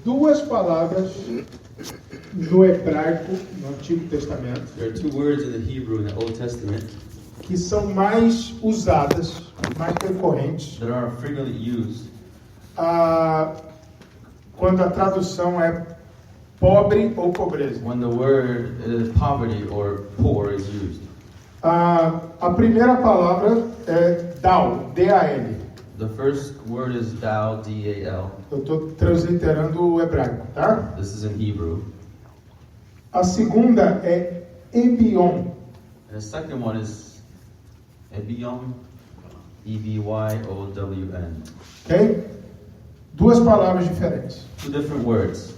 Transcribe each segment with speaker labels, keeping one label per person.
Speaker 1: duas palavras no hebraico, no Antigo Testamento,
Speaker 2: There are two words in the Hebrew in the Old Testament
Speaker 1: que são mais usadas, mais recorrentes,
Speaker 2: that are frequently used
Speaker 1: quando a tradução é pobre ou pobreza.
Speaker 2: when the word poverty or poor is used.
Speaker 1: A primeira palavra é dal, D-A-L.
Speaker 2: The first word is dal, D-A-L.
Speaker 1: Eu estou transliterando o hebraico, tá?
Speaker 2: This is in Hebrew.
Speaker 1: A segunda é ebion.
Speaker 2: And the second one is Ebion, E-B-Y-O-W-N.
Speaker 1: Ok? Duas palavras diferentes.
Speaker 2: Two different words.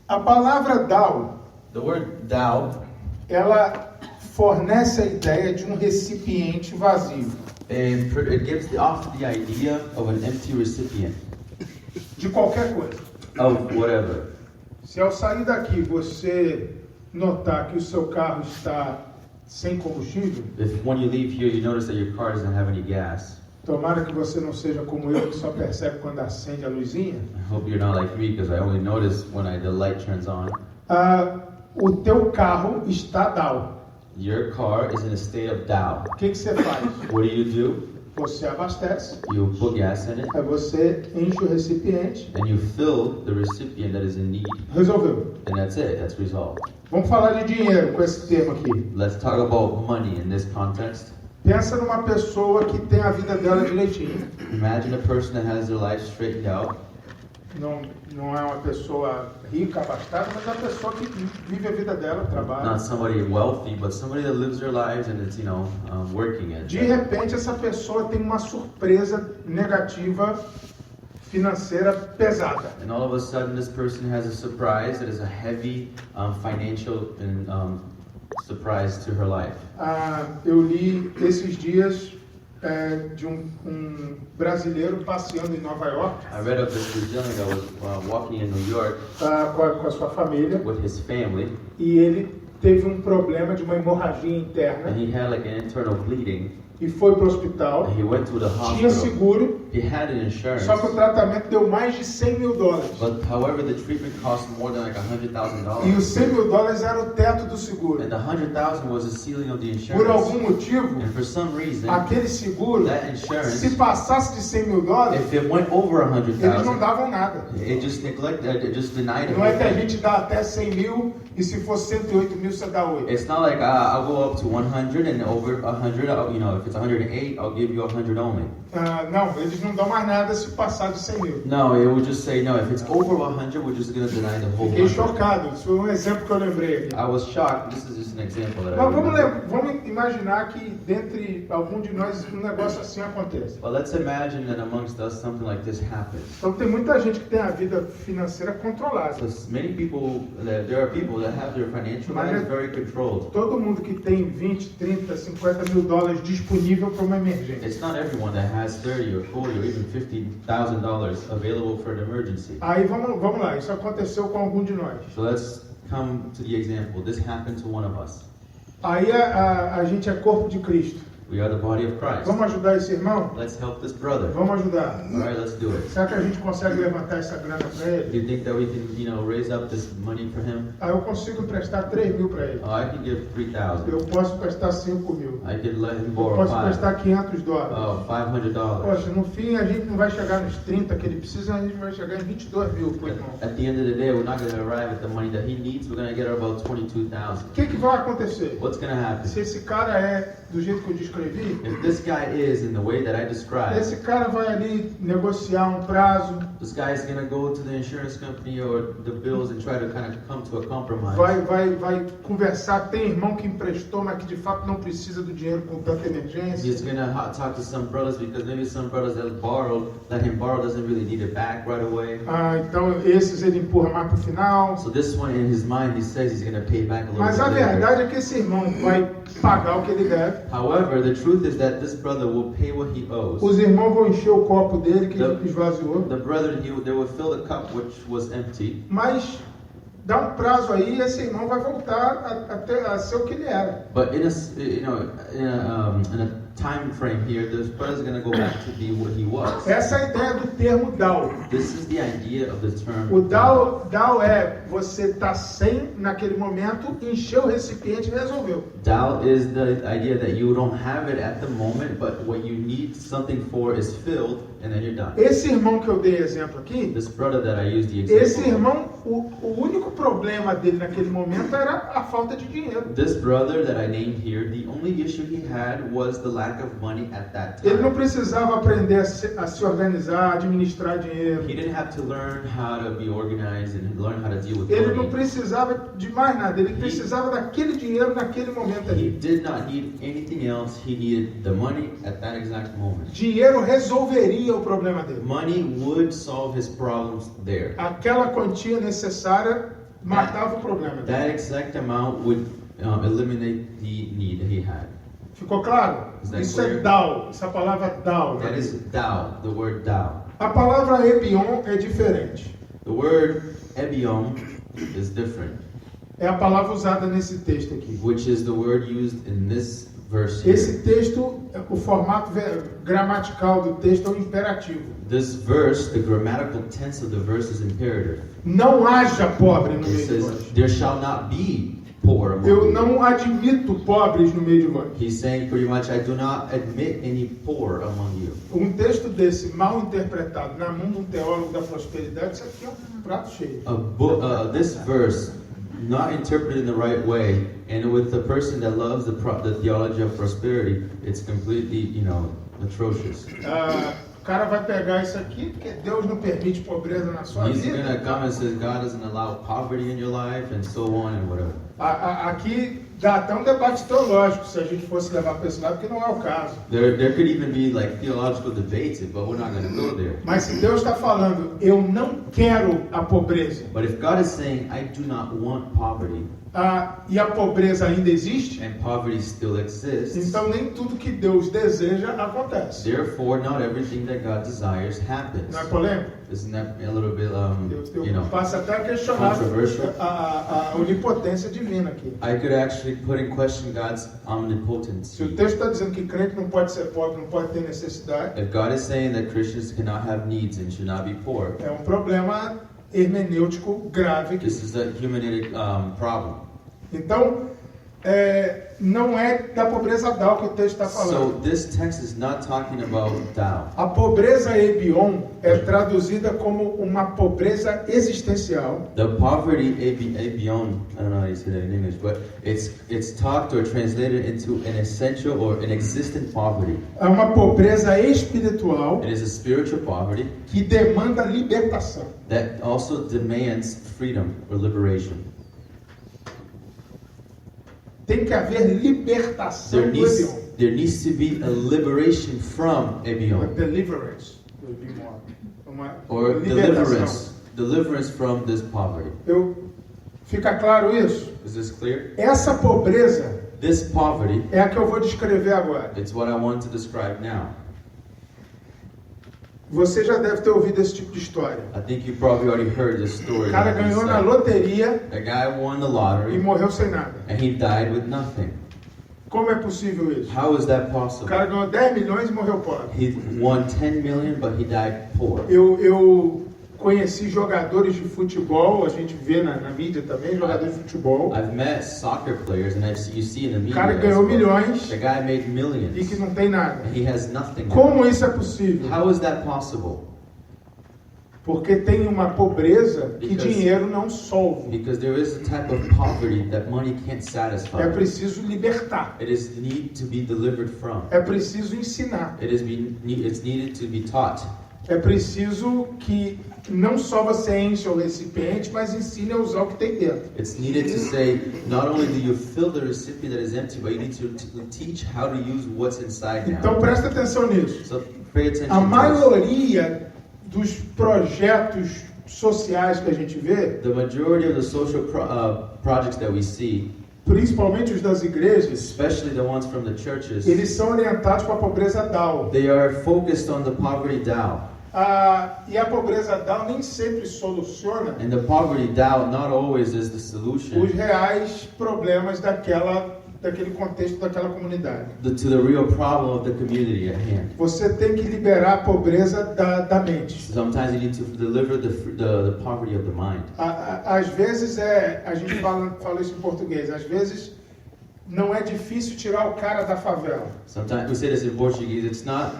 Speaker 1: A palavra dal,
Speaker 2: The word dal,
Speaker 1: ela fornece a ideia de um recipiente vazio.
Speaker 2: it gives off the idea of an empty recipient
Speaker 1: De qualquer coisa.
Speaker 2: of whatever.
Speaker 1: Se ao sair daqui você notar que o seu carro está sem combustível,
Speaker 2: If when you leave here you notice that your car doesn't have any gas,
Speaker 1: tomara que você não seja como eu, que só percebe quando acende a luzinha,
Speaker 2: I hope you're not like me because I only notice when the light turns on.
Speaker 1: o teu carro está down.
Speaker 2: Your car is in a state of doubt.
Speaker 1: O que você faz?
Speaker 2: What do?
Speaker 1: Você abastece,
Speaker 2: You put gas in it
Speaker 1: aí você enche o recipiente,
Speaker 2: and you fill the recipient that is in need,
Speaker 1: resolveu.
Speaker 2: and that's it. That's resolved.
Speaker 1: Vamos falar de dinheiro com esse termo aqui.
Speaker 2: Let's talk about money in this context.
Speaker 1: Pensa numa pessoa que tem a vida dela direitinho.
Speaker 2: Imagine a person that has their life straightened out.
Speaker 1: Não é uma pessoa rica, abastada, mas é uma pessoa que vive a vida dela, trabalha.
Speaker 2: Not somebody wealthy, but somebody that lives their lives and it's, working it.
Speaker 1: De repente, essa pessoa tem uma surpresa negativa financeira pesada.
Speaker 2: And all of a sudden, this person has a surprise that is a heavy financial surprise to her life.
Speaker 1: Eu li esses dias de um brasileiro passeando em Nova York
Speaker 2: I read of this Brazilian that was walking in New York
Speaker 1: com a sua família,
Speaker 2: with his family,
Speaker 1: e ele teve um problema de uma hemorragia interna
Speaker 2: and he had like an internal bleeding.
Speaker 1: e foi para o hospital.
Speaker 2: And he went to the
Speaker 1: Tinha
Speaker 2: hospital.
Speaker 1: seguro,
Speaker 2: He had an insurance,
Speaker 1: só que o tratamento deu mais de $100 mil.
Speaker 2: but however, the treatment cost more than like
Speaker 1: E
Speaker 2: $100,000.
Speaker 1: os $100 mil era o teto do seguro.
Speaker 2: And the $100,000 was the ceiling of the
Speaker 1: Por
Speaker 2: insurance.
Speaker 1: algum motivo,
Speaker 2: And for some reason,
Speaker 1: aquele seguro,
Speaker 2: that insurance,
Speaker 1: se passasse de $100 mil,
Speaker 2: if it went over
Speaker 1: eles não
Speaker 2: 100,000,
Speaker 1: davam nada.
Speaker 2: it just denied
Speaker 1: Não é que a
Speaker 2: it.
Speaker 1: gente dá até 100 mil e se for 108 mil você dá 8.
Speaker 2: It's not like I'll go up to 100 and over 100, if it's 108, I'll give you 100 only.
Speaker 1: Não, eles não dão mais nada se passar de 100 mil.
Speaker 2: No, it would just say, no, if it's over 100, we're just going to deny the whole
Speaker 1: Fiquei
Speaker 2: 100.
Speaker 1: chocado, isso foi um exemplo que eu lembrei aqui.
Speaker 2: I was shocked. This is just an example that I
Speaker 1: Mas
Speaker 2: remember.
Speaker 1: vamos imaginar que dentre algum de nós um negócio assim aconteça.
Speaker 2: But let's imagine that amongst us something like this happens.
Speaker 1: Então tem muita gente que tem a vida financeira controlada.
Speaker 2: So there are people that have their financial lives very controlled.
Speaker 1: Todo mundo que tem 20, 30, 50 mil dólares disponível para uma emergência.
Speaker 2: It's not everyone that has 30 or 40 or even $50,000 available for an emergency.
Speaker 1: Aí vamos lá, isso aconteceu com algum de nós.
Speaker 2: So let's come to the example. This happened to one of us.
Speaker 1: Aí a gente é corpo de Cristo.
Speaker 2: We are the body of Christ.
Speaker 1: Vamos ajudar esse irmão?
Speaker 2: Let's help this brother.
Speaker 1: Vamos ajudar.
Speaker 2: All right, let's do it.
Speaker 1: Será que a gente consegue levantar essa grana para
Speaker 2: Do
Speaker 1: ele?
Speaker 2: you think that we can, raise up this money for him?
Speaker 1: Aí eu consigo emprestar 3 mil para ele.
Speaker 2: Oh, I can give 3,000.
Speaker 1: Eu posso prestar 5 mil.
Speaker 2: I could let him
Speaker 1: Eu
Speaker 2: borrow
Speaker 1: posso
Speaker 2: 5.
Speaker 1: prestar 500 dólares.
Speaker 2: Oh, $500.
Speaker 1: Poxa, no fim a gente não vai chegar nos 30 que ele precisa, a gente vai chegar em 22 mil pro irmão.
Speaker 2: At the end of the day, we're not going to arrive at the money that he needs. We're going to get about 22,000.
Speaker 1: O que vai acontecer?
Speaker 2: What's going to happen?
Speaker 1: Se esse cara é do jeito que eu descrevi,
Speaker 2: If this guy is in the way that I described,
Speaker 1: esse cara vai ali negociar um prazo,
Speaker 2: this guy is going to go to the insurance company or the bills and try to kind of come to a compromise.
Speaker 1: vai conversar. Tem irmão que emprestou, mas que de fato não precisa do dinheiro com tanta emergência.
Speaker 2: He's going to talk to some brothers because maybe some brothers that let him borrow doesn't really need it back right away.
Speaker 1: Então esses ele empurra mais pro final.
Speaker 2: So this one in his mind, he says he's going to pay back a little
Speaker 1: Mas
Speaker 2: bit
Speaker 1: a
Speaker 2: later.
Speaker 1: verdade é que esse irmão vai pagar o que ele deve.
Speaker 2: However, the truth is that this brother will pay what he owes.
Speaker 1: Os irmãos vão encher o copo dele que ele esvaziou.
Speaker 2: The brother, they will fill the cup which was empty.
Speaker 1: Mas dá um prazo aí e esse irmão vai voltar a ser o que ele era.
Speaker 2: But in a time frame here, this brother is going to go back to be what he was.
Speaker 1: Essa é a ideia do termo DAO.
Speaker 2: This is the idea of the term.
Speaker 1: O DAO é você tá sem naquele momento, encheu o recipiente e resolveu.
Speaker 2: DAO is the idea that you don't have it at the moment, but what you need something for is filled, and then you're done.
Speaker 1: Esse irmão que eu dei exemplo aqui,
Speaker 2: This brother that I used the
Speaker 1: esse
Speaker 2: example.
Speaker 1: irmão, o único problema dele naquele momento era a falta de dinheiro.
Speaker 2: This brother that I named here, the only issue he had was the lack of money at that
Speaker 1: Ele não
Speaker 2: time.
Speaker 1: precisava aprender a se organizar, administrar dinheiro.
Speaker 2: He didn't have to learn how to be organized and learn how to deal with
Speaker 1: Ele não
Speaker 2: money.
Speaker 1: precisava de mais nada, ele precisava daquele dinheiro naquele momento
Speaker 2: He
Speaker 1: ali.
Speaker 2: did not need anything else. He needed the money at that exact moment.
Speaker 1: Dinheiro resolveria o problema dele.
Speaker 2: Money would solve his problems there.
Speaker 1: Aquela quantia necessária matava o problema dele.
Speaker 2: That exact amount would eliminate the need that he had.
Speaker 1: Ficou claro?
Speaker 2: Is that
Speaker 1: Isso
Speaker 2: clear?
Speaker 1: é DAO, essa palavra DAO.
Speaker 2: That is Dao, the word Dao.
Speaker 1: A palavra Ebion é diferente.
Speaker 2: The word Ebion is different,
Speaker 1: É a palavra usada nesse texto aqui.
Speaker 2: which is the word used in this verse here.
Speaker 1: Esse texto, o formato gramatical do texto é o imperativo.
Speaker 2: This verse, the grammatical tense of the verse is imperative.
Speaker 1: Não haja pobre no
Speaker 2: It
Speaker 1: meio de
Speaker 2: says,
Speaker 1: vós.
Speaker 2: there shall not be poor among
Speaker 1: Eu
Speaker 2: you.
Speaker 1: não admito pobres no meio de vós.
Speaker 2: He's saying pretty much, I do not admit any poor among you.
Speaker 1: Um texto desse mal interpretado na mão de um teólogo da prosperidade, isso aqui é um prato cheio.
Speaker 2: This verse, not interpreted in the right way, and with the person that loves the theology of prosperity, it's completely, atrocious.
Speaker 1: O cara vai pegar isso aqui, porque Deus não permite pobreza na sua
Speaker 2: He's
Speaker 1: vida.
Speaker 2: gonna come and says God doesn't allow poverty in your life, and so on and whatever.
Speaker 1: Aqui dá até um debate teológico, se a gente fosse levar para esse lado, que não é o caso.
Speaker 2: There could even be like theological debates, but we're not gonna go there.
Speaker 1: Mas se Deus está falando, eu não quero a pobreza,
Speaker 2: But if God is saying, I do not want poverty,
Speaker 1: e a pobreza ainda existe,
Speaker 2: and poverty still exists,
Speaker 1: então nem tudo que Deus deseja acontece.
Speaker 2: therefore not everything that God desires happens.
Speaker 1: Não é polêmico?
Speaker 2: Isn't that a little bit,
Speaker 1: Eu passo até a questionar
Speaker 2: controversial?
Speaker 1: a onipotência divina aqui.
Speaker 2: I could actually put in question God's
Speaker 1: Se
Speaker 2: omnipotency.
Speaker 1: o texto está dizendo que crente não pode ser pobre, não pode ter necessidade,
Speaker 2: If God is saying that Christians cannot have needs and should not be poor,
Speaker 1: é um problema hermenêutico grave aqui.
Speaker 2: this is a humanistic problem.
Speaker 1: Então, não é da pobreza DAO que o texto está
Speaker 2: So
Speaker 1: falando.
Speaker 2: this text is not talking about Tao.
Speaker 1: A pobreza Ebion é traduzida como uma pobreza existencial.
Speaker 2: The poverty beyond, I don't know how you say that in English, but it's talked or translated into an essential or an existent poverty.
Speaker 1: É uma pobreza espiritual
Speaker 2: It is a spiritual poverty
Speaker 1: que demanda libertação.
Speaker 2: that also demands freedom or liberation.
Speaker 1: Tem que haver libertação do Ebion.
Speaker 2: There needs to be a liberation from
Speaker 1: Uma
Speaker 2: Ebion,
Speaker 1: deliverance. Uma
Speaker 2: or
Speaker 1: libertação.
Speaker 2: deliverance from this poverty.
Speaker 1: Fica claro isso?
Speaker 2: Is this clear?
Speaker 1: Essa pobreza
Speaker 2: This poverty,
Speaker 1: é a que eu vou descrever agora.
Speaker 2: it's what I want to describe now.
Speaker 1: Você já deve ter ouvido esse tipo de história.
Speaker 2: I think you probably already heard this story.
Speaker 1: O cara
Speaker 2: that I
Speaker 1: ganhou na
Speaker 2: said.
Speaker 1: loteria
Speaker 2: A guy won the
Speaker 1: e
Speaker 2: lottery
Speaker 1: morreu sem nada.
Speaker 2: and he died with nothing.
Speaker 1: Como é possível isso?
Speaker 2: How is that
Speaker 1: O
Speaker 2: possible?
Speaker 1: cara ganhou 10 milhões e morreu pobre.
Speaker 2: He won 10 million, but he died poor.
Speaker 1: Eu conheci jogadores de futebol, a gente vê na mídia também, jogadores de futebol,
Speaker 2: I've met soccer players, and you see in the
Speaker 1: o
Speaker 2: media.
Speaker 1: cara
Speaker 2: as
Speaker 1: ganhou
Speaker 2: well.
Speaker 1: milhões
Speaker 2: The guy made
Speaker 1: e que
Speaker 2: millions,
Speaker 1: não tem nada.
Speaker 2: and he has nothing.
Speaker 1: Como isso é possível?
Speaker 2: How is that possible?
Speaker 1: Porque tem uma pobreza que
Speaker 2: Because-
Speaker 1: dinheiro não solve.
Speaker 2: Because there is a type of poverty that money can't satisfy.
Speaker 1: É preciso libertar.
Speaker 2: It is need to be delivered from.
Speaker 1: É preciso ensinar.
Speaker 2: It's needed to be taught.
Speaker 1: É preciso que não só você enche o recipiente, mas ensine a usar o que tem dentro.
Speaker 2: It's needed to say, not only do you fill the recipient that is empty, but you need to teach how to use what's inside now.
Speaker 1: Então presta atenção nisso.
Speaker 2: So pay attention
Speaker 1: A
Speaker 2: to this.
Speaker 1: maioria dos projetos sociais que a gente vê,
Speaker 2: The majority of the social projects that we see,
Speaker 1: principalmente os das igrejas,
Speaker 2: especially the ones from the churches,
Speaker 1: eles são orientados para a pobreza DAO.
Speaker 2: they are focused on the poverty Tao.
Speaker 1: E a pobreza DAO nem sempre soluciona
Speaker 2: And the poverty Tao not always is the solution
Speaker 1: os reais problemas daquele contexto, daquela comunidade.
Speaker 2: to the real problem of the community at hand.
Speaker 1: Você tem que liberar a pobreza da mente.
Speaker 2: Sometimes you need to deliver the poverty of the mind.
Speaker 1: Às vezes a gente fala isso em português, às vezes não é difícil tirar o cara da favela.
Speaker 2: Sometimes we say this in Portuguese. It's not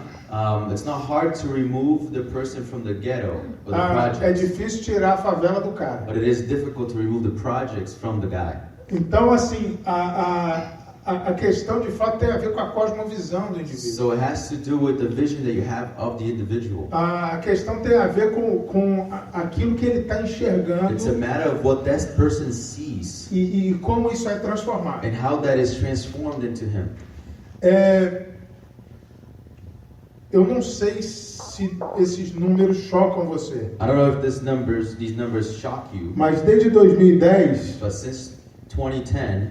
Speaker 2: hard to remove the person from the ghetto or the
Speaker 1: É
Speaker 2: projects,
Speaker 1: difícil tirar a favela do cara.
Speaker 2: but it is difficult to remove the projects from the guy.
Speaker 1: Então, assim, a questão de fato tem a ver com a cosmovisão do indivíduo.
Speaker 2: So it has to do with the vision that you have of the individual.
Speaker 1: A questão tem a ver com aquilo que ele está enxergando
Speaker 2: It's a matter of what that person sees
Speaker 1: e como isso é transformado.
Speaker 2: and how that is transformed into him.
Speaker 1: Eu não sei se esses números chocam você,
Speaker 2: I don't know if these numbers shock you,
Speaker 1: mas desde 2010,
Speaker 2: but since 2010,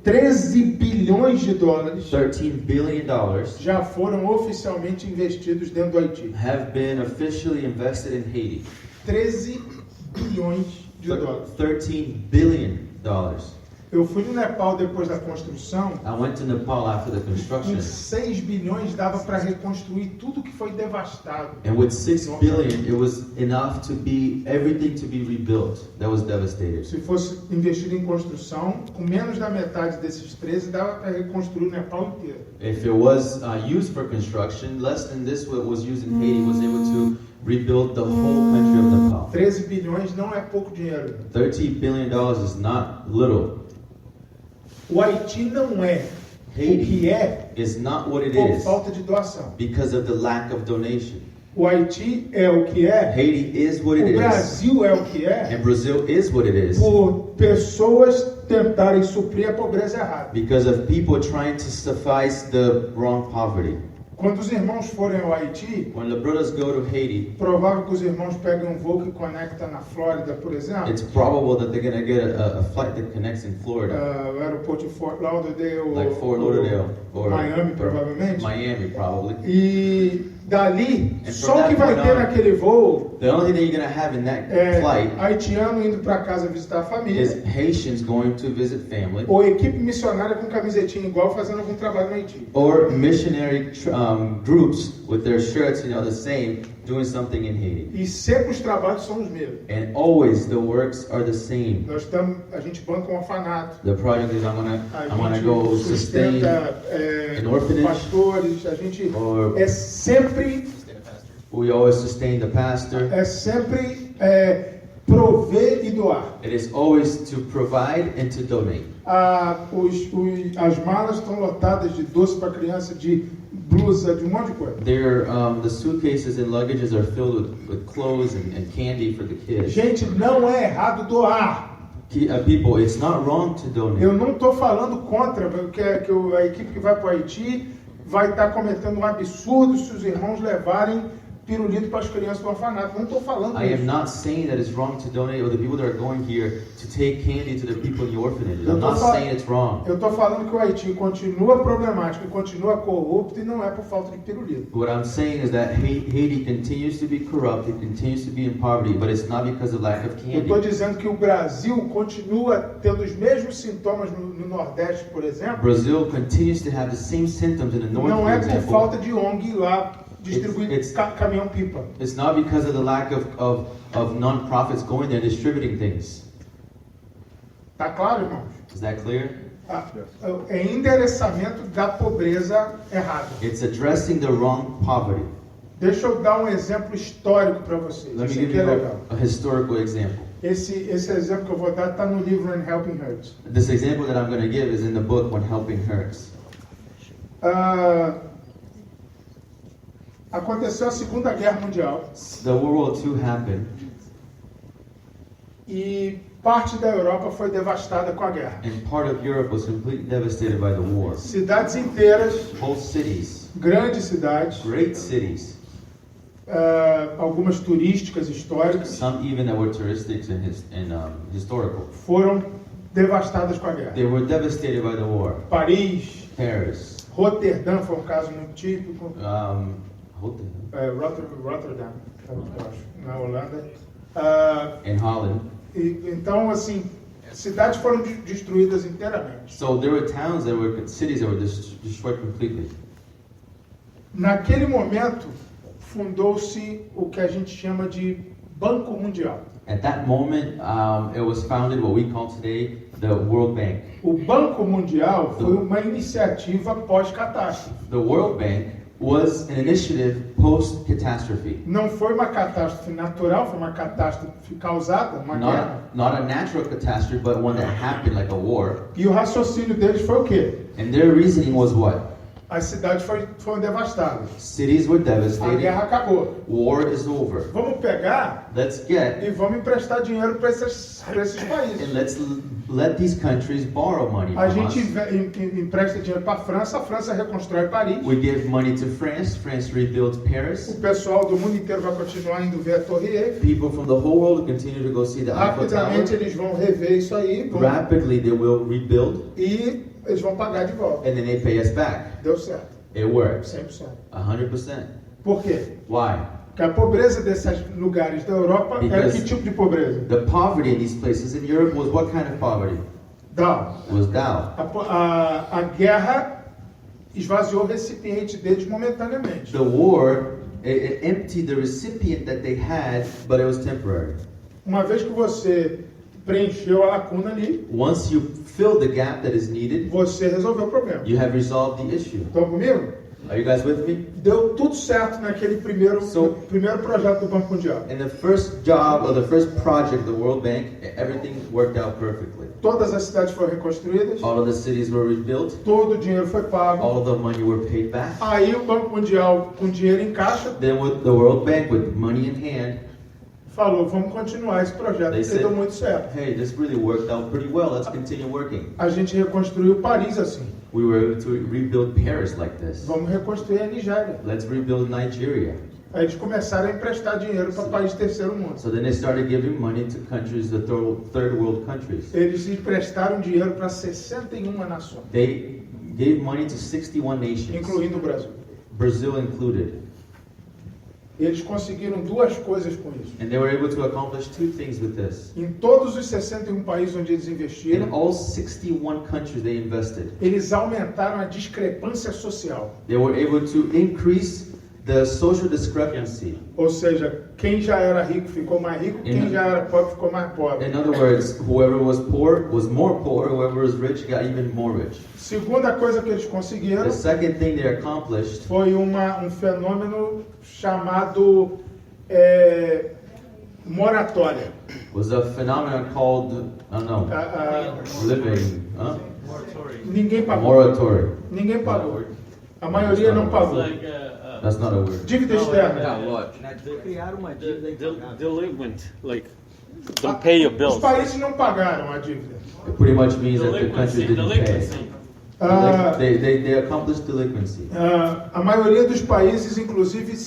Speaker 1: 13 bilhões de dólares
Speaker 2: $13 billion
Speaker 1: já foram oficialmente investidos dentro do Haiti.
Speaker 2: have been officially invested in Haiti.
Speaker 1: 13 bilhões de dólares.
Speaker 2: $13 billion.
Speaker 1: Eu fui no Nepal depois da construção.
Speaker 2: I went to Nepal after the
Speaker 1: Com
Speaker 2: construction,
Speaker 1: 6 bilhões dava para reconstruir tudo que foi devastado.
Speaker 2: and with $6 billion, it was enough to be everything to be rebuilt that was devastated.
Speaker 1: Se fosse investido em construção, com menos da metade desses 13 dava para reconstruir o Nepal inteiro.
Speaker 2: If it was used for construction, less than this what was used in Haiti was able to rebuild the whole country of Nepal.
Speaker 1: 13 bilhões não é pouco dinheiro.
Speaker 2: $13 billion is not little.
Speaker 1: O Haiti não é o que
Speaker 2: Haiti
Speaker 1: é
Speaker 2: is not what it
Speaker 1: por
Speaker 2: is
Speaker 1: falta de doação.
Speaker 2: because of the lack of donation.
Speaker 1: O Haiti é o que é,
Speaker 2: Haiti is what it
Speaker 1: o
Speaker 2: is,
Speaker 1: Brasil é o que é,
Speaker 2: and Brazil is what it is
Speaker 1: por pessoas tentarem suprir a pobreza errada.
Speaker 2: because of people trying to suffice the wrong poverty.
Speaker 1: Quando os irmãos forem ao Haiti,
Speaker 2: When the brothers go to Haiti,
Speaker 1: provável que os irmãos peguem um voo que conecta na Flórida, por exemplo,
Speaker 2: it's probable that they're going to get a flight that connects in Florida,
Speaker 1: o aeroporto de Fort Lauderdale,
Speaker 2: like Fort Lauderdale or
Speaker 1: Miami,
Speaker 2: or
Speaker 1: provavelmente.
Speaker 2: Miami, probably.
Speaker 1: E dali,
Speaker 2: And
Speaker 1: só
Speaker 2: from
Speaker 1: o que
Speaker 2: that
Speaker 1: vai
Speaker 2: point
Speaker 1: ter
Speaker 2: on,
Speaker 1: naquele voo
Speaker 2: The only thing that you're going to have in that
Speaker 1: é
Speaker 2: flight
Speaker 1: haitiano indo para casa visitar a
Speaker 2: is
Speaker 1: família,
Speaker 2: Haitians going to visit family
Speaker 1: ou equipe missionária com camisetinha igual fazendo algum trabalho no Haiti.
Speaker 2: or missionary groups with their shirts, the same, doing something in Haiti.
Speaker 1: E sempre os trabalhos são os mesmos.
Speaker 2: And always the works are the same.
Speaker 1: A gente banca um orfanato,
Speaker 2: The project is I'm
Speaker 1: a
Speaker 2: gonna
Speaker 1: gente
Speaker 2: go sustain
Speaker 1: sustenta
Speaker 2: an orphanage,
Speaker 1: pastores, a gente
Speaker 2: or
Speaker 1: é sempre
Speaker 2: we always sustain the pastor.
Speaker 1: prover e doar.
Speaker 2: It is always to provide and to donate.
Speaker 1: As malas estão lotadas de doce para criança, de blusa, de um monte de coisa.
Speaker 2: The suitcases and luggages are filled with clothes and candy for the kids.
Speaker 1: Gente, não é errado doar.
Speaker 2: People, it's not wrong to donate.
Speaker 1: Eu não estou falando contra que a equipe que vai para o Haiti vai estar cometendo um absurdo se os irmãos levarem pirulito para as crianças do orfanato. Não estou falando
Speaker 2: I am
Speaker 1: isso.
Speaker 2: not saying that it's wrong to donate, or the people that are going here to take candy to the people in the orphanages. I'm not saying it's wrong.
Speaker 1: Eu estou falando que o Haiti continua problemático, continua corrupto e não é por falta de pirulito.
Speaker 2: What I'm saying is that Haiti continues to be corrupt, it continues to be in poverty, but it's not because of lack of
Speaker 1: Eu estou
Speaker 2: candy.
Speaker 1: dizendo que o Brasil continua tendo os mesmos sintomas no Nordeste, por exemplo.
Speaker 2: Brazil continues to have the same symptoms in the north,
Speaker 1: Não
Speaker 2: for
Speaker 1: é por
Speaker 2: example.
Speaker 1: falta de ONG lá distribuir
Speaker 2: It's-
Speaker 1: caminhão-pipa.
Speaker 2: It's not because of the lack of non-profits going there distributing things.
Speaker 1: Tá claro, irmãos?
Speaker 2: Is that clear?
Speaker 1: É endereçamento da pobreza errada.
Speaker 2: It's addressing the wrong poverty.
Speaker 1: Deixa eu dar um exemplo histórico para vocês.
Speaker 2: Let me
Speaker 1: Isso
Speaker 2: give
Speaker 1: aqui é
Speaker 2: you
Speaker 1: legal.
Speaker 2: a historical example.
Speaker 1: Esse exemplo que eu vou dar está no livro When Helping Hurts.
Speaker 2: This example that I'm going to give is in the book When Helping Hurts.
Speaker 1: Aconteceu a Segunda Guerra Mundial
Speaker 2: The World War II happened,
Speaker 1: e parte da Europa foi devastada com a guerra.
Speaker 2: and part of Europe was completely devastated by the war.
Speaker 1: Cidades inteiras,
Speaker 2: Whole cities,
Speaker 1: grandes cidades,
Speaker 2: great cities,
Speaker 1: algumas turísticas, históricas,
Speaker 2: some even that were touristic and historical.
Speaker 1: foram devastadas com a guerra.
Speaker 2: They were devastated by the war.
Speaker 1: Paris,
Speaker 2: Paris,
Speaker 1: Roterdã foi um caso muito típico.
Speaker 2: Rotterdam,
Speaker 1: Rotterdam, eu acho, na Holanda.
Speaker 2: in Holland.
Speaker 1: Então, assim, Cidades foram destruídas inteiramente.
Speaker 2: So there were towns that were, cities that were destroyed completely.
Speaker 1: Naquele momento, fundou-se o que a gente chama de Banco Mundial.
Speaker 2: At that moment, it was founded what we call today the World Bank.
Speaker 1: O Banco Mundial foi uma iniciativa pós-catástrofe.
Speaker 2: The World Bank was an initiative post-catastrophe.
Speaker 1: Não foi uma catástrofe natural, foi uma catástrofe causada, uma guerra.
Speaker 2: Not a natural catastrophe, but one that happened like a war.
Speaker 1: E o raciocínio deles foi o quê?
Speaker 2: And their reasoning was what?
Speaker 1: As cidades foram devastadas.
Speaker 2: Cities were
Speaker 1: A
Speaker 2: devastated.
Speaker 1: guerra acabou.
Speaker 2: War is over.
Speaker 1: Vamos pegar
Speaker 2: Let's get
Speaker 1: e vamos emprestar dinheiro para esses países.
Speaker 2: and let's let these countries borrow money
Speaker 1: A
Speaker 2: from
Speaker 1: gente
Speaker 2: us.
Speaker 1: empresta dinheiro para a França reconstrói Paris.
Speaker 2: We give money to France. France rebuilds
Speaker 1: O
Speaker 2: Paris.
Speaker 1: pessoal do mundo inteiro vai continuar indo ver a Torre Eiffel.
Speaker 2: People from the whole world will continue to go see the Eiffel
Speaker 1: Rapidamente
Speaker 2: Tower.
Speaker 1: eles vão rever isso aí
Speaker 2: Rapidly they will rebuild,
Speaker 1: e eles vão pagar de volta.
Speaker 2: and then they pay us back.
Speaker 1: Deu certo,
Speaker 2: It works.
Speaker 1: 100%.
Speaker 2: 100%.
Speaker 1: Por quê?
Speaker 2: Why?
Speaker 1: Porque a pobreza desses lugares da Europa era
Speaker 2: Because
Speaker 1: que tipo de pobreza?
Speaker 2: the poverty in these places in Europe was what kind of poverty?
Speaker 1: Down.
Speaker 2: It was down.
Speaker 1: A guerra esvaziou o recipiente deles momentaneamente.
Speaker 2: The war, it emptied the recipient that they had, but it was temporary.
Speaker 1: Uma vez que você preencheu a lacuna ali,
Speaker 2: Once you fill the gap that is needed,
Speaker 1: você resolveu o problema.
Speaker 2: you have resolved the issue.
Speaker 1: Estão comigo?
Speaker 2: Are you guys with me?
Speaker 1: Deu tudo certo naquele primeiro projeto do Banco Mundial.
Speaker 2: In the first job or the first project, the World Bank, everything worked out perfectly.
Speaker 1: Todas as cidades foram reconstruídas,
Speaker 2: All of the cities were rebuilt,
Speaker 1: todo o dinheiro foi pago.
Speaker 2: all of the money were paid back.
Speaker 1: Aí o Banco Mundial, com dinheiro em caixa,
Speaker 2: Then with the World Bank, with money in hand,
Speaker 1: falou, vamos continuar esse projeto,
Speaker 2: They
Speaker 1: porque deu
Speaker 2: said-
Speaker 1: muito certo.
Speaker 2: hey, this really worked out pretty well. Let's continue working.
Speaker 1: A gente reconstruiu Paris assim.
Speaker 2: We were able to rebuild Paris like this.
Speaker 1: Vamos reconstruir a Nigéria.
Speaker 2: Let's rebuild Nigeria.
Speaker 1: Aí eles começaram a emprestar dinheiro para países terceiro mundo.
Speaker 2: So then they started giving money to countries, the third world countries.
Speaker 1: Eles emprestaram dinheiro para 61 nações,
Speaker 2: They gave money to 61 nations,
Speaker 1: incluindo o Brasil.
Speaker 2: Brazil included.
Speaker 1: Eles conseguiram duas coisas com isso.
Speaker 2: And they were able to accomplish two things with this.
Speaker 1: Em todos os 61 países onde eles
Speaker 2: In
Speaker 1: investiram,
Speaker 2: all 61 countries they invested,
Speaker 1: eles aumentaram a discrepância social.
Speaker 2: they were able to increase the social discrepancy.
Speaker 1: Ou seja, quem já era rico ficou mais rico, quem já era pobre ficou mais pobre.
Speaker 2: In other words, whoever was poor was more poor, whoever was rich got even more rich.
Speaker 1: Segunda coisa que eles conseguiram
Speaker 2: The second thing they accomplished
Speaker 1: foi um fenômeno chamado moratória.
Speaker 2: was a phenomenon called, I don't know, living, huh?
Speaker 1: Ninguém
Speaker 2: A
Speaker 1: pagou.
Speaker 2: moratorium.
Speaker 1: Ninguém pagou. A maioria não pagou.
Speaker 2: That's not a word.
Speaker 1: Dívida externa.
Speaker 3: Criaram uma dívida impagável.
Speaker 4: Delinquent, like don't pay your
Speaker 1: Os
Speaker 4: bills.
Speaker 1: países não pagaram a dívida.
Speaker 2: It pretty much means that the country didn't pay.
Speaker 1: Ah,
Speaker 2: They accomplished delinquency.
Speaker 1: A maioria dos países, inclusive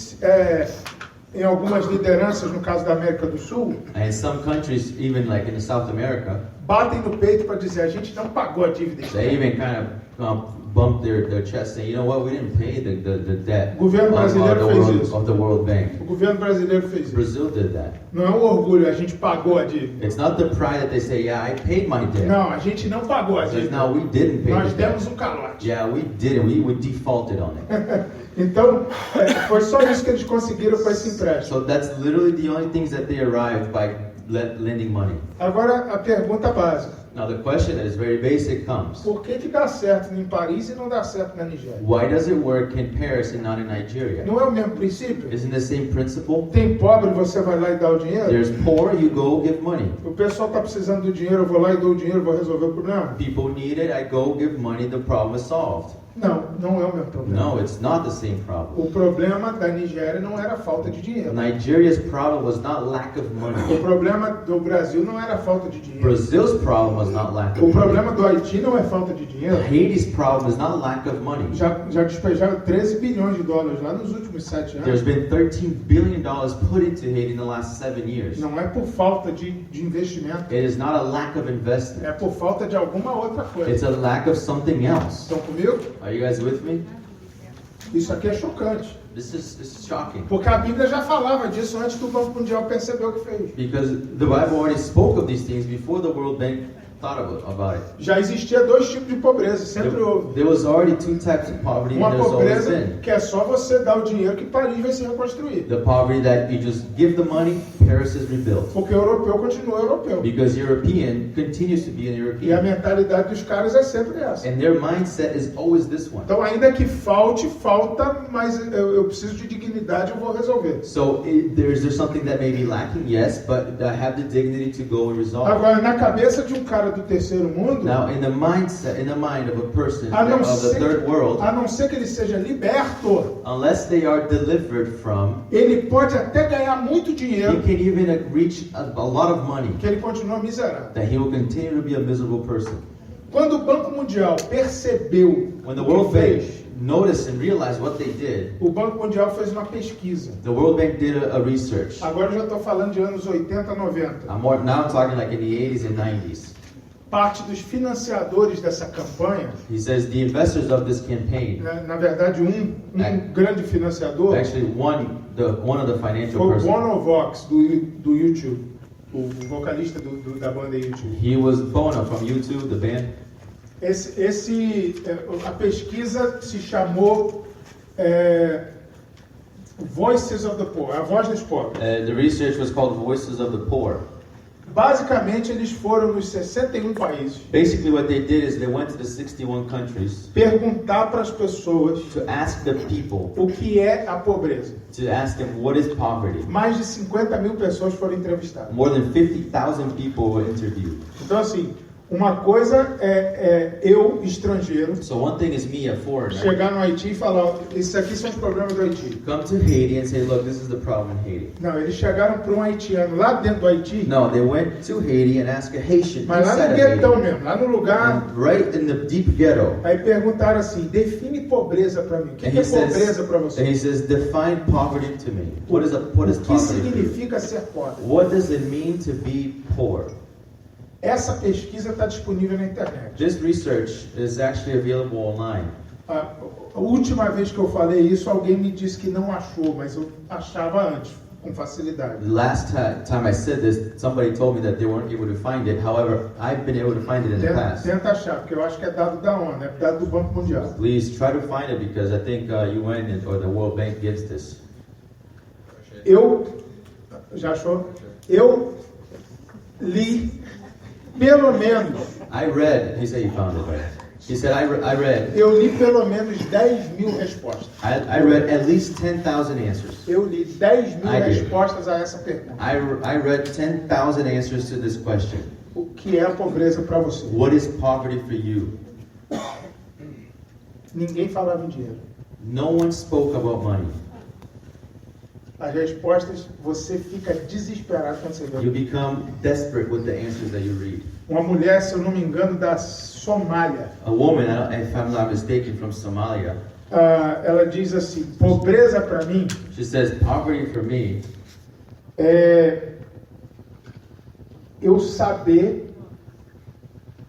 Speaker 1: em algumas lideranças, no caso da América do Sul,
Speaker 2: And some countries, even like in South America,
Speaker 1: batem no peito para dizer a gente não pagou a dívida
Speaker 2: they
Speaker 1: externa.
Speaker 2: even kind of bump their chest saying, you know what, we didn't pay the debt
Speaker 1: O governo brasileiro fez isso.
Speaker 2: of the World Bank.
Speaker 1: O governo brasileiro fez isso.
Speaker 2: Brazil did that.
Speaker 1: Não é um orgulho, a gente pagou a dívida.
Speaker 2: It's not the pride that they say, yeah, I paid my debt.
Speaker 1: Não, a gente não pagou a
Speaker 2: It says,
Speaker 1: dívida.
Speaker 2: no, we didn't pay
Speaker 1: Nós
Speaker 2: the debt.
Speaker 1: demos um calote.
Speaker 2: Yeah, we didn't. We defaulted on it.
Speaker 1: Então, foi só isso que eles conseguiram com esse empréstimo.
Speaker 2: So that's literally the only things that they arrived by lending money.
Speaker 1: Agora, a pergunta básica.
Speaker 2: Now the question that is very basic comes.
Speaker 1: Por que dá certo em Paris e não dá certo na Nigéria?
Speaker 2: Why does it work in Paris and not in Nigeria?
Speaker 1: Não é o mesmo princípio?
Speaker 2: Isn't the same principle?
Speaker 1: Tem pobre, você vai lá e dá o dinheiro?
Speaker 2: There's poor, you go give money.
Speaker 1: O pessoal está precisando do dinheiro, eu vou lá e dou o dinheiro, vou resolver o problema?
Speaker 2: People need it, I go give money, the problem is solved.
Speaker 1: Não, não é o mesmo problema.
Speaker 2: No, it's not the same problem.
Speaker 1: O problema da Nigéria não era falta de dinheiro.
Speaker 2: Nigeria's problem was not lack of
Speaker 1: O
Speaker 2: money.
Speaker 1: problema do Brasil não era falta de dinheiro.
Speaker 2: Brazil's problem was not lack
Speaker 1: O
Speaker 2: of money.
Speaker 1: problema do Haiti não é falta de dinheiro.
Speaker 2: Haiti's problem is not lack of money.
Speaker 1: Já despejaram 13 bilhões de dólares lá nos últimos 7
Speaker 2: There's
Speaker 1: anos.
Speaker 2: been $13 billion put into Haiti in the last 7 years.
Speaker 1: Não é por falta de investimento.
Speaker 2: It is not a lack of
Speaker 1: É
Speaker 2: investment.
Speaker 1: por falta de alguma outra
Speaker 2: It's
Speaker 1: coisa.
Speaker 2: a lack of something else.
Speaker 1: Estão comigo?
Speaker 2: Are you guys with me?
Speaker 1: Isso aqui é chocante.
Speaker 2: This is shocking.
Speaker 1: Porque a Bíblia já falava disso antes do Banco Mundial perceber o que fez.
Speaker 2: Because the Bible already spoke of these things before the World Bank thought about it.
Speaker 1: Já existia dois tipos de pobreza, sempre houve.
Speaker 2: There was already two types of poverty,
Speaker 1: Uma
Speaker 2: and there's always
Speaker 1: pobreza
Speaker 2: been.
Speaker 1: que é só você dar o dinheiro que Paris vai se reconstruir.
Speaker 2: The poverty that you just give the money, Paris is rebuilt.
Speaker 1: Porque o europeu continua europeu.
Speaker 2: Because European continues to be an
Speaker 1: E a
Speaker 2: European.
Speaker 1: mentalidade dos caras é sempre essa.
Speaker 2: And their mindset is always this one.
Speaker 1: Então, ainda que falta, mas eu preciso de dignidade, eu vou resolver.
Speaker 2: So there's something that may be lacking, yes, but I have the dignity to go and resolve.
Speaker 1: Agora, na cabeça de um cara do terceiro mundo,
Speaker 2: Now, in the mind of a person
Speaker 1: a não,
Speaker 2: of the third world,
Speaker 1: a não ser que ele seja liberto,
Speaker 2: unless they are delivered from,
Speaker 1: ele pode até ganhar muito
Speaker 2: he
Speaker 1: dinheiro,
Speaker 2: can even reach a lot of money,
Speaker 1: que ele continua miserável.
Speaker 2: that he will continue to be a miserable person.
Speaker 1: Quando o Banco Mundial percebeu
Speaker 2: When the
Speaker 1: o que
Speaker 2: World Bank
Speaker 1: fez,
Speaker 2: noticed and realized what they did,
Speaker 1: o Banco Mundial fez uma pesquisa.
Speaker 2: the World Bank did a research.
Speaker 1: Agora eu já estou falando de anos 80, 90.
Speaker 2: Now I'm talking like in the 80s and 90s.
Speaker 1: Parte dos financiadores dessa campanha,
Speaker 2: He says the investors of this campaign,
Speaker 1: na verdade um grande financiador,
Speaker 2: actually one of the financial
Speaker 1: foi o
Speaker 2: persons,
Speaker 1: Bono Vox do YouTube, o vocalista da banda YouTube.
Speaker 2: he was Bono from U2, the band.
Speaker 1: A pesquisa se chamou Voices of the Poor, a voz dos pobres.
Speaker 2: The research was called Voices of the Poor.
Speaker 1: Basicamente, eles foram nos 61 países
Speaker 2: Basically, what they did is they went to the 61 countries
Speaker 1: perguntar para as pessoas
Speaker 2: to ask the people,
Speaker 1: o que é a pobreza.
Speaker 2: to ask them what is poverty.
Speaker 1: Mais de 50 mil pessoas foram entrevistadas.
Speaker 2: More than 50,000 people were interviewed.
Speaker 1: Então, assim, uma coisa é eu, estrangeiro,
Speaker 2: So one thing is me, a foreigner,
Speaker 1: chegar no Haiti e falar: esses aqui são os problemas do Haiti.
Speaker 2: come to Haiti and say, look, this is the problem in Haiti.
Speaker 1: Não, eles chegaram para um haitiano lá dentro do Haiti,
Speaker 2: No, they went to Haiti and asked a Haitian
Speaker 1: mas lá
Speaker 2: inside
Speaker 1: no
Speaker 2: of Haiti,
Speaker 1: guetão mesmo, lá no lugar.
Speaker 2: and right in the deep ghetto.
Speaker 1: Aí perguntaram assim: define pobreza para mim. O que
Speaker 2: And
Speaker 1: é pobreza para
Speaker 2: and
Speaker 1: você?
Speaker 2: he says, define poverty to me. What is
Speaker 1: O que
Speaker 2: poverty for you?
Speaker 1: significa ser pobre?
Speaker 2: What does it mean to be poor?
Speaker 1: Essa pesquisa está disponível na internet.
Speaker 2: This research is actually available online.
Speaker 1: A última vez que eu falei isso, alguém me disse que não achou, mas eu achava antes, com facilidade.
Speaker 2: The last time I said this, somebody told me that they weren't able to find it. However, I've been able to find it in the past.
Speaker 1: Tenta achar, porque eu acho que é dado da ONU, é dado do Banco Mundial.
Speaker 2: Please try to find it because I think UN or the World Bank gives this.
Speaker 1: Já achou? Eu li pelo menos,
Speaker 2: I read, he said he found it, right? He said, I read,
Speaker 1: eu li pelo menos 10 mil respostas.
Speaker 2: I read at least 10,000 answers.
Speaker 1: Eu li 10 mil
Speaker 2: I did.
Speaker 1: respostas a essa pergunta.
Speaker 2: I read 10,000 answers to this question.
Speaker 1: O que é a pobreza para você?
Speaker 2: What is poverty for you?
Speaker 1: Ninguém falava em dinheiro.
Speaker 2: No one spoke about money.
Speaker 1: As respostas, você fica desesperado quando você
Speaker 2: You
Speaker 1: vê.
Speaker 2: become desperate with the answers that you read.
Speaker 1: Uma mulher, se eu não me engano, da Somália,
Speaker 2: A woman, if I'm not mistaken, from Somalia,
Speaker 1: ela diz assim: pobreza para mim
Speaker 2: she says, poverty for me
Speaker 1: é eu saber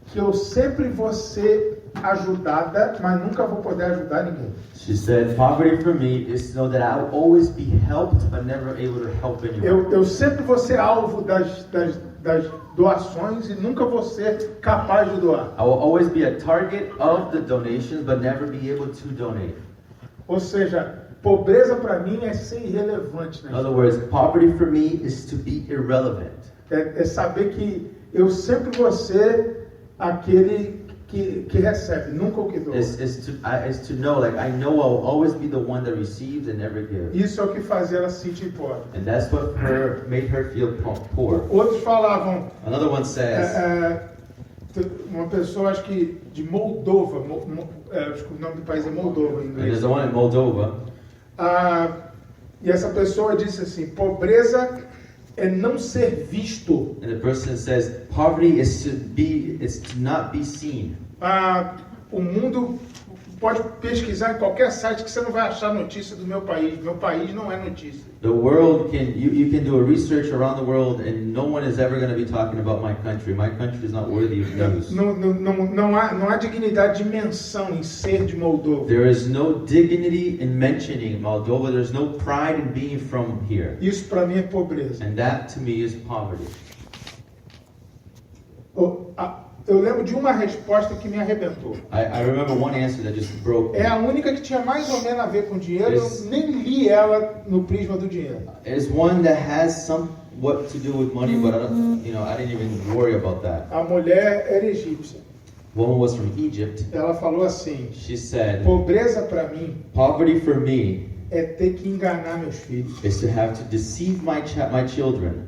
Speaker 1: que eu sempre vou ser ajudada, mas nunca vou poder ajudar ninguém.
Speaker 2: She said, poverty for me is to know that I will always be helped, but never able to help anyone.
Speaker 1: Eu sempre vou ser alvo das doações e nunca vou ser capaz de doar.
Speaker 2: I will always be a target of the donations, but never be able to donate.
Speaker 1: Ou seja, pobreza para mim é ser irrelevante,
Speaker 2: In
Speaker 1: né?
Speaker 2: other words, poverty for me is to be irrelevant.
Speaker 1: É saber que eu sempre vou ser aquele que recebe, nunca o que doa.
Speaker 2: Is to know, like, I know I'll always be the one that receives and never gives.
Speaker 1: Isso é o que fazia ela se sentir pobre.
Speaker 2: And that's what made her feel poor.
Speaker 1: Outros falavam,
Speaker 2: Another one says,
Speaker 1: uma pessoa, acho que de Moldova, acho que o nome do país é Moldova em
Speaker 2: and
Speaker 1: inglês.
Speaker 2: there's the one in Moldova,
Speaker 1: E essa pessoa disse assim: pobreza é não ser visto.
Speaker 2: and the person says, poverty is to not be seen.
Speaker 1: O mundo pode pesquisar em qualquer site que você não vai achar notícia do meu país. Meu país não é notícia.
Speaker 2: The world you can do a research around the world and no one is ever going to be talking about my country. My country is not worthy of news.
Speaker 1: Não há dignidade de menção em ser de Moldova.
Speaker 2: There is no dignity in mentioning Moldova. There's no pride in being from here.
Speaker 1: Isso para mim é pobreza.
Speaker 2: And that to me is poverty.
Speaker 1: eu lembro de uma resposta que me arrebentou.
Speaker 2: I remember one answer that just broke
Speaker 1: É
Speaker 2: me.
Speaker 1: a única que tinha mais ou menos a ver com dinheiro, eu
Speaker 2: Esse-
Speaker 1: nem li ela no prisma do dinheiro.
Speaker 2: It's one that has somewhat to do with money, but I didn't even worry about that.
Speaker 1: A mulher era egípcia.
Speaker 2: Woman was from Egypt.
Speaker 1: Ela falou assim:
Speaker 2: She said,
Speaker 1: pobreza para mim
Speaker 2: poverty for me
Speaker 1: é ter que enganar meus filhos,
Speaker 2: is to have to deceive my children,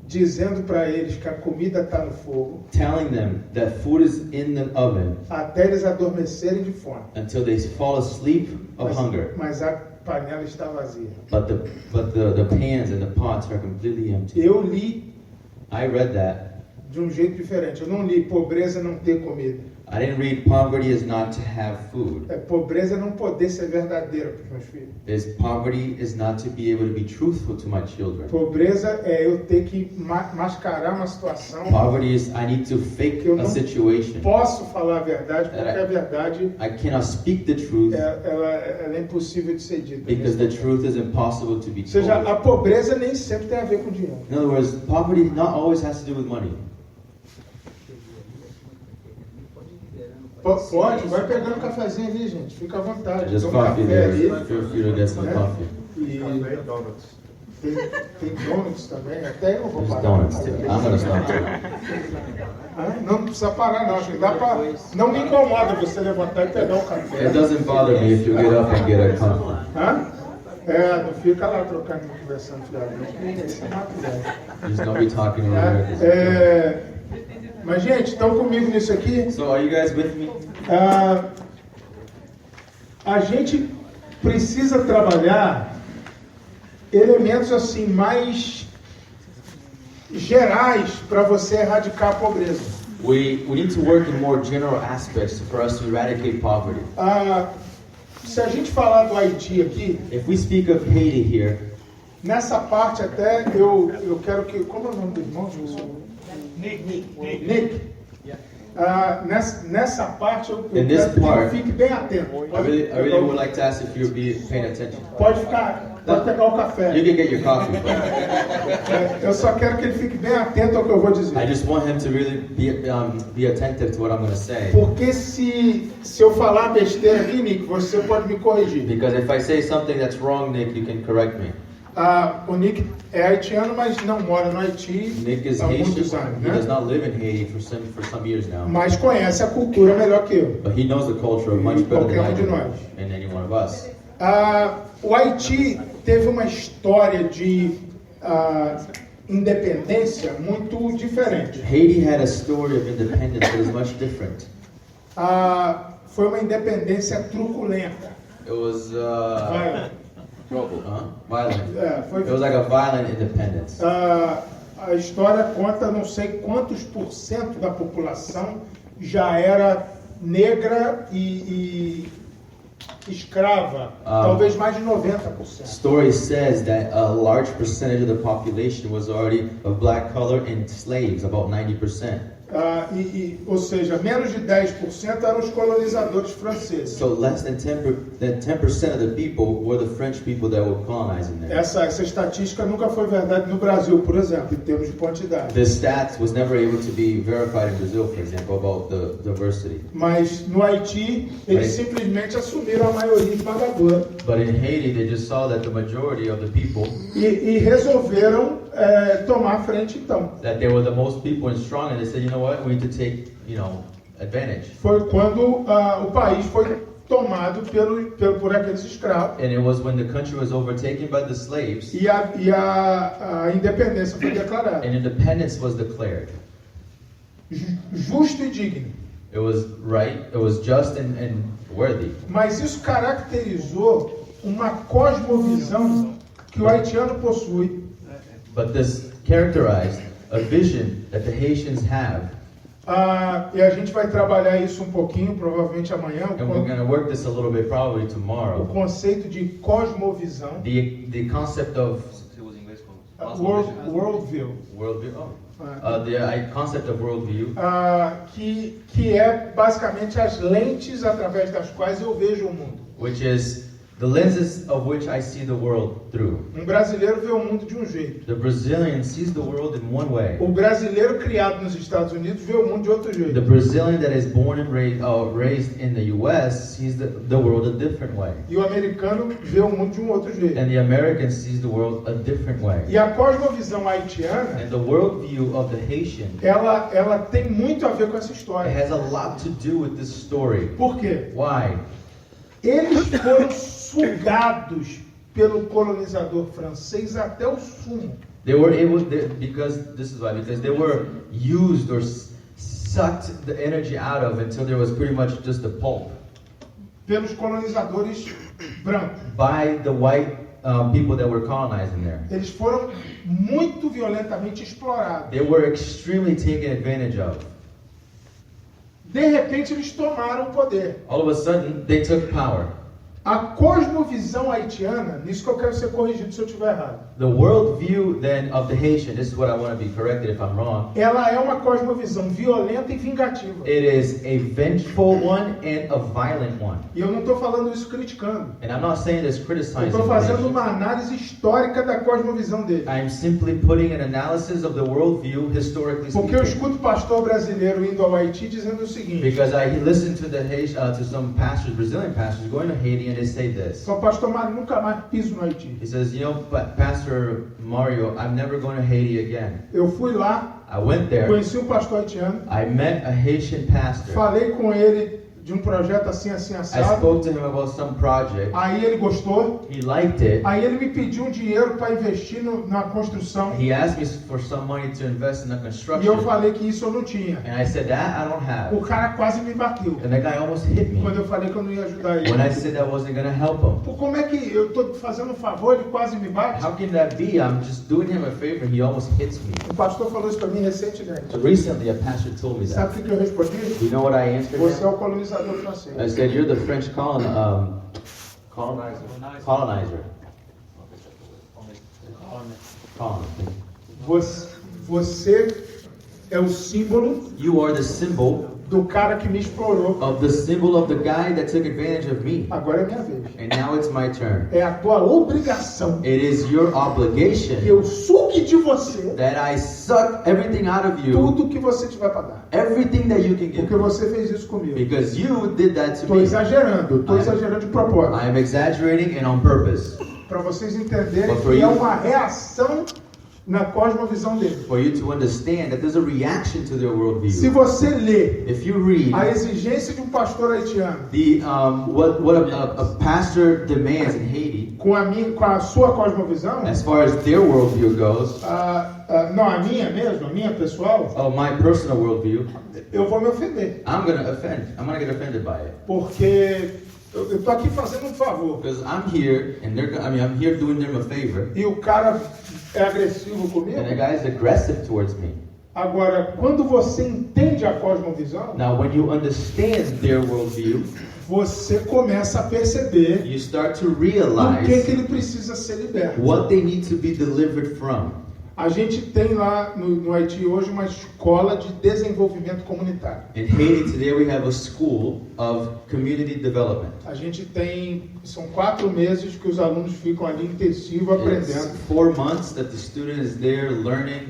Speaker 1: dizendo para eles que a comida está no fogo,
Speaker 2: telling them that food is in the oven
Speaker 1: até eles adormecerem de fome.
Speaker 2: until they fall asleep of hunger.
Speaker 1: Mas a panela está vazia.
Speaker 2: But the pans and the pots are completely empty.
Speaker 1: Eu li
Speaker 2: I read that.
Speaker 1: de um jeito diferente. Eu não li pobreza não ter comida.
Speaker 2: I didn't read poverty is not to have food.
Speaker 1: É pobreza não poder ser verdadeira para os meus filhos.
Speaker 2: Poverty is not to be able to be truthful to my children.
Speaker 1: Pobreza é eu ter que mascarar uma situação.
Speaker 2: Poverty is I need to fake
Speaker 1: Eu
Speaker 2: a
Speaker 1: não
Speaker 2: situation.
Speaker 1: posso falar a verdade, porque
Speaker 2: That I-
Speaker 1: a verdade
Speaker 2: I cannot speak the truth
Speaker 1: ela é impossível de ser dita.
Speaker 2: because the truth is impossible to be
Speaker 1: Ou seja,
Speaker 2: told.
Speaker 1: a pobreza nem sempre tem a ver com dinheiro.
Speaker 2: In other words, poverty not always has to do with money.
Speaker 1: Pode, vai pegando um cafezinho ali, gente. Fica à vontade.
Speaker 2: Just
Speaker 1: Toma
Speaker 2: coffee
Speaker 1: café
Speaker 2: there.
Speaker 1: ali.
Speaker 2: Feel free to get some
Speaker 1: né?
Speaker 2: coffee.
Speaker 1: E tem donuts também. Até eu vou
Speaker 2: There's
Speaker 1: parar.
Speaker 2: donuts too. I'm gonna stop too.
Speaker 1: Ah, não precisa parar, não. Acho que dá pra... Não me incomoda você levantar e pegar o café.
Speaker 2: It doesn't bother me if you get up and get a coffee.
Speaker 1: Hã? É, não fica lá trocando, conversando, fiado. Isso é maturidade.
Speaker 2: Just don't be talking over
Speaker 1: Tá?
Speaker 2: there.
Speaker 1: Mas, gente, estão comigo nisso aqui?
Speaker 2: So are you guys with me?
Speaker 1: A gente precisa trabalhar elementos assim mais gerais para você erradicar a pobreza.
Speaker 2: We need to work in more general aspects for us to eradicate poverty.
Speaker 1: Se a gente falar do Haiti aqui,
Speaker 2: If we speak of Haiti here,
Speaker 1: nessa parte até eu quero que... Como é o nome do irmão, Jesus? Nick. Nessa parte eu
Speaker 2: In this
Speaker 1: quero que
Speaker 2: part,
Speaker 1: fique bem atento.
Speaker 2: I really would like to ask if you'll be paying attention.
Speaker 1: Pode pegar o café.
Speaker 2: You can get your coffee.
Speaker 1: Eu só quero que ele fique bem atento ao que eu vou dizer.
Speaker 2: I just want him to really be attentive to what I'm going to say.
Speaker 1: Porque se eu falar besteira aqui, Nick, você pode me corrigir.
Speaker 2: Because if I say something that's wrong, Nick, you can correct me.
Speaker 1: O Nick é haitiano, mas não mora no Haiti
Speaker 2: Nick is
Speaker 1: há muitos
Speaker 2: Haitian.
Speaker 1: anos,
Speaker 2: He does
Speaker 1: né?
Speaker 2: not live in Haiti for some years now.
Speaker 1: Mas conhece a cultura melhor que eu.
Speaker 2: But he knows the culture much better than I
Speaker 1: Qualquer um de
Speaker 2: do,
Speaker 1: nós.
Speaker 2: and any one of us.
Speaker 1: O Haiti teve uma história de independência muito diferente.
Speaker 2: Haiti had a story of independence that is much different.
Speaker 1: Foi uma independência truculenta.
Speaker 2: It was
Speaker 1: Violent.
Speaker 2: violent.
Speaker 1: Foi,
Speaker 2: It was like a violent independence.
Speaker 1: a história conta não sei quantos % da população já era negra e escrava, talvez mais de 90%.
Speaker 2: Story says that a large percentage of the population was already of black color and slaves, about 90%.
Speaker 1: Ou seja, menos de 10% eram os colonizadores franceses.
Speaker 2: So less than 10% of the people were the French people that were colonizing there.
Speaker 1: Essa estatística nunca foi verdade no Brasil, por exemplo, em termos de quantidade.
Speaker 2: The stats was never able to be verified in Brazil, for example, about the diversity.
Speaker 1: Mas no Haiti, eles simplesmente assumiram a maioria esmagadora
Speaker 2: But in Haiti, they just saw that the majority of the people,
Speaker 1: e resolveram tomar a frente então.
Speaker 2: that they were the most people and strong, and they said, you know what, we need to take, advantage.
Speaker 1: Foi quando o país foi tomado por aqueles escravos
Speaker 2: And it was when the country was overtaken by the slaves,
Speaker 1: e a independência foi declarada.
Speaker 2: and independence was declared.
Speaker 1: Justo e digno.
Speaker 2: It was right, it was just and worthy.
Speaker 1: Mas isso caracterizou uma cosmovisão que o haitiano possui.
Speaker 2: But this characterized a vision that the Haitians have,
Speaker 1: E a gente vai trabalhar isso um pouquinho, provavelmente amanhã,
Speaker 2: and we're going to work this a little bit probably
Speaker 1: o
Speaker 2: tomorrow.
Speaker 1: conceito de cosmovisão,
Speaker 2: The concept of
Speaker 1: worldview,
Speaker 2: worldview. The concept of worldview,
Speaker 1: que é basicamente as lentes através das quais eu vejo o mundo.
Speaker 2: which is The lenses of which I see the world through.
Speaker 1: Brasileiro vê o mundo de um jeito.
Speaker 2: The Brazilian sees the world in one way.
Speaker 1: O brasileiro criado nos Estados Unidos vê o mundo de outro jeito.
Speaker 2: The Brazilian that is born and raised in the U.S. sees the world a different way.
Speaker 1: E o americano vê o mundo de um outro jeito.
Speaker 2: And the American sees the world a different way.
Speaker 1: E a cosmovisão haitiana,
Speaker 2: And the worldview of the Haitian,
Speaker 1: ela tem muito a ver com essa
Speaker 2: it
Speaker 1: história.
Speaker 2: has a lot to do with this story.
Speaker 1: Por quê?
Speaker 2: Why?
Speaker 1: Eles foram sugados pelo colonizador francês até o sumo.
Speaker 2: They were able, because this is why, because they were used or sucked the energy out of until there was pretty much just the pulp
Speaker 1: Pelos colonizadores brancos.
Speaker 2: by the white people that were colonizing there.
Speaker 1: Eles foram muito violentamente explorados.
Speaker 2: They were extremely taken advantage of.
Speaker 1: De repente eles tomaram o poder.
Speaker 2: All of a sudden, they took power.
Speaker 1: A cosmovisão haitiana, nisso que eu quero ser corrigido se eu estiver errado.
Speaker 2: The worldview then of the Haitian, this is what I want to be corrected if I'm wrong.
Speaker 1: Ela é uma cosmovisão violenta e vingativa.
Speaker 2: It is a vengeful one and a violent one.
Speaker 1: E eu não estou falando isso criticando.
Speaker 2: And I'm not saying this
Speaker 1: Eu
Speaker 2: criticizing
Speaker 1: estou
Speaker 2: the
Speaker 1: fazendo
Speaker 2: Haitian.
Speaker 1: uma análise histórica da cosmovisão dele.
Speaker 2: I'm simply putting an analysis of the worldview historically
Speaker 1: Porque eu
Speaker 2: speaking.
Speaker 1: escuto pastor brasileiro indo ao Haiti dizendo o seguinte.
Speaker 2: Because I listened to to some pastors, Brazilian pastors, going to Haiti, and they say this.
Speaker 1: Só pastor Mário, nunca mais piso no Haiti.
Speaker 2: He says, you know, Pastor Mario, I'm never going to Haiti again.
Speaker 1: Eu fui lá,
Speaker 2: I went there.
Speaker 1: conheci um pastor haitiano,
Speaker 2: I met a Haitian pastor.
Speaker 1: falei com ele de um projeto assim, assim,
Speaker 2: I
Speaker 1: assado.
Speaker 2: spoke to him about some project.
Speaker 1: Aí ele gostou.
Speaker 2: He liked it.
Speaker 1: Aí ele me pediu um dinheiro para investir na construção.
Speaker 2: He asked me for some money to invest in the
Speaker 1: E eu
Speaker 2: construction.
Speaker 1: falei que isso eu não tinha.
Speaker 2: And I said, that I don't have.
Speaker 1: O cara quase me bateu
Speaker 2: And that guy almost hit me
Speaker 1: quando eu falei que eu não ia ajudar ele.
Speaker 2: when I said I wasn't going to help him.
Speaker 1: Pô, como é que eu tô fazendo um favor, ele quase me bate?
Speaker 2: How can that be? I'm just doing him a favor. He almost hits me.
Speaker 1: O pastor falou isso para mim recentemente.
Speaker 2: So recently, a pastor told me that.
Speaker 1: Sabe o que eu respondi?
Speaker 2: You know what I answered
Speaker 1: Você é
Speaker 2: him?
Speaker 1: o colonizador francês.
Speaker 2: I said, you're the French colonizer.
Speaker 1: Você é o símbolo
Speaker 2: You are the symbol
Speaker 1: do cara que me explorou.
Speaker 2: of the symbol of the guy that took advantage of me.
Speaker 1: Agora é minha vez.
Speaker 2: And now it's my turn.
Speaker 1: É a tua obrigação
Speaker 2: It is your
Speaker 1: que
Speaker 2: obligation
Speaker 1: eu sugue de você
Speaker 2: that I suck everything out of you,
Speaker 1: tudo que você tiver para dar.
Speaker 2: everything that you can
Speaker 1: Porque
Speaker 2: give,
Speaker 1: você fez isso comigo.
Speaker 2: because you did that to
Speaker 1: Estou
Speaker 2: me.
Speaker 1: exagerando de propósito.
Speaker 2: I am exaggerating and on purpose
Speaker 1: Para vocês entenderem
Speaker 2: But for
Speaker 1: que é
Speaker 2: you-
Speaker 1: uma reação na cosmovisão dele.
Speaker 2: for you to understand that there's a reaction to their
Speaker 1: Se
Speaker 2: worldview.
Speaker 1: você lê
Speaker 2: If you read
Speaker 1: a exigência de um pastor haitiano
Speaker 2: what a pastor demands in Haiti,
Speaker 1: com a sua cosmovisão,
Speaker 2: as far as their worldview goes,
Speaker 1: não, a minha mesmo, a minha pessoal,
Speaker 2: my personal worldview,
Speaker 1: eu vou me ofender.
Speaker 2: I'm gonna get offended by it.
Speaker 1: Porque eu estou aqui fazendo um favor.
Speaker 2: Because I'm here, and I'm here doing them a favor,
Speaker 1: E o cara é agressivo comigo.
Speaker 2: and the guy is aggressive towards me.
Speaker 1: Agora, quando você entende a cosmovisão,
Speaker 2: Now, when you understand their worldview,
Speaker 1: você começa a perceber
Speaker 2: you start to
Speaker 1: do que
Speaker 2: realize
Speaker 1: ele precisa ser liberto.
Speaker 2: what they need to be delivered from.
Speaker 1: A gente tem lá no Haiti hoje uma escola de desenvolvimento comunitário.
Speaker 2: In Haiti today, we have a school of community development.
Speaker 1: A gente tem, são 4 meses que os alunos ficam ali intensivo
Speaker 2: It's
Speaker 1: aprendendo.
Speaker 2: 4 months that the student is there learning,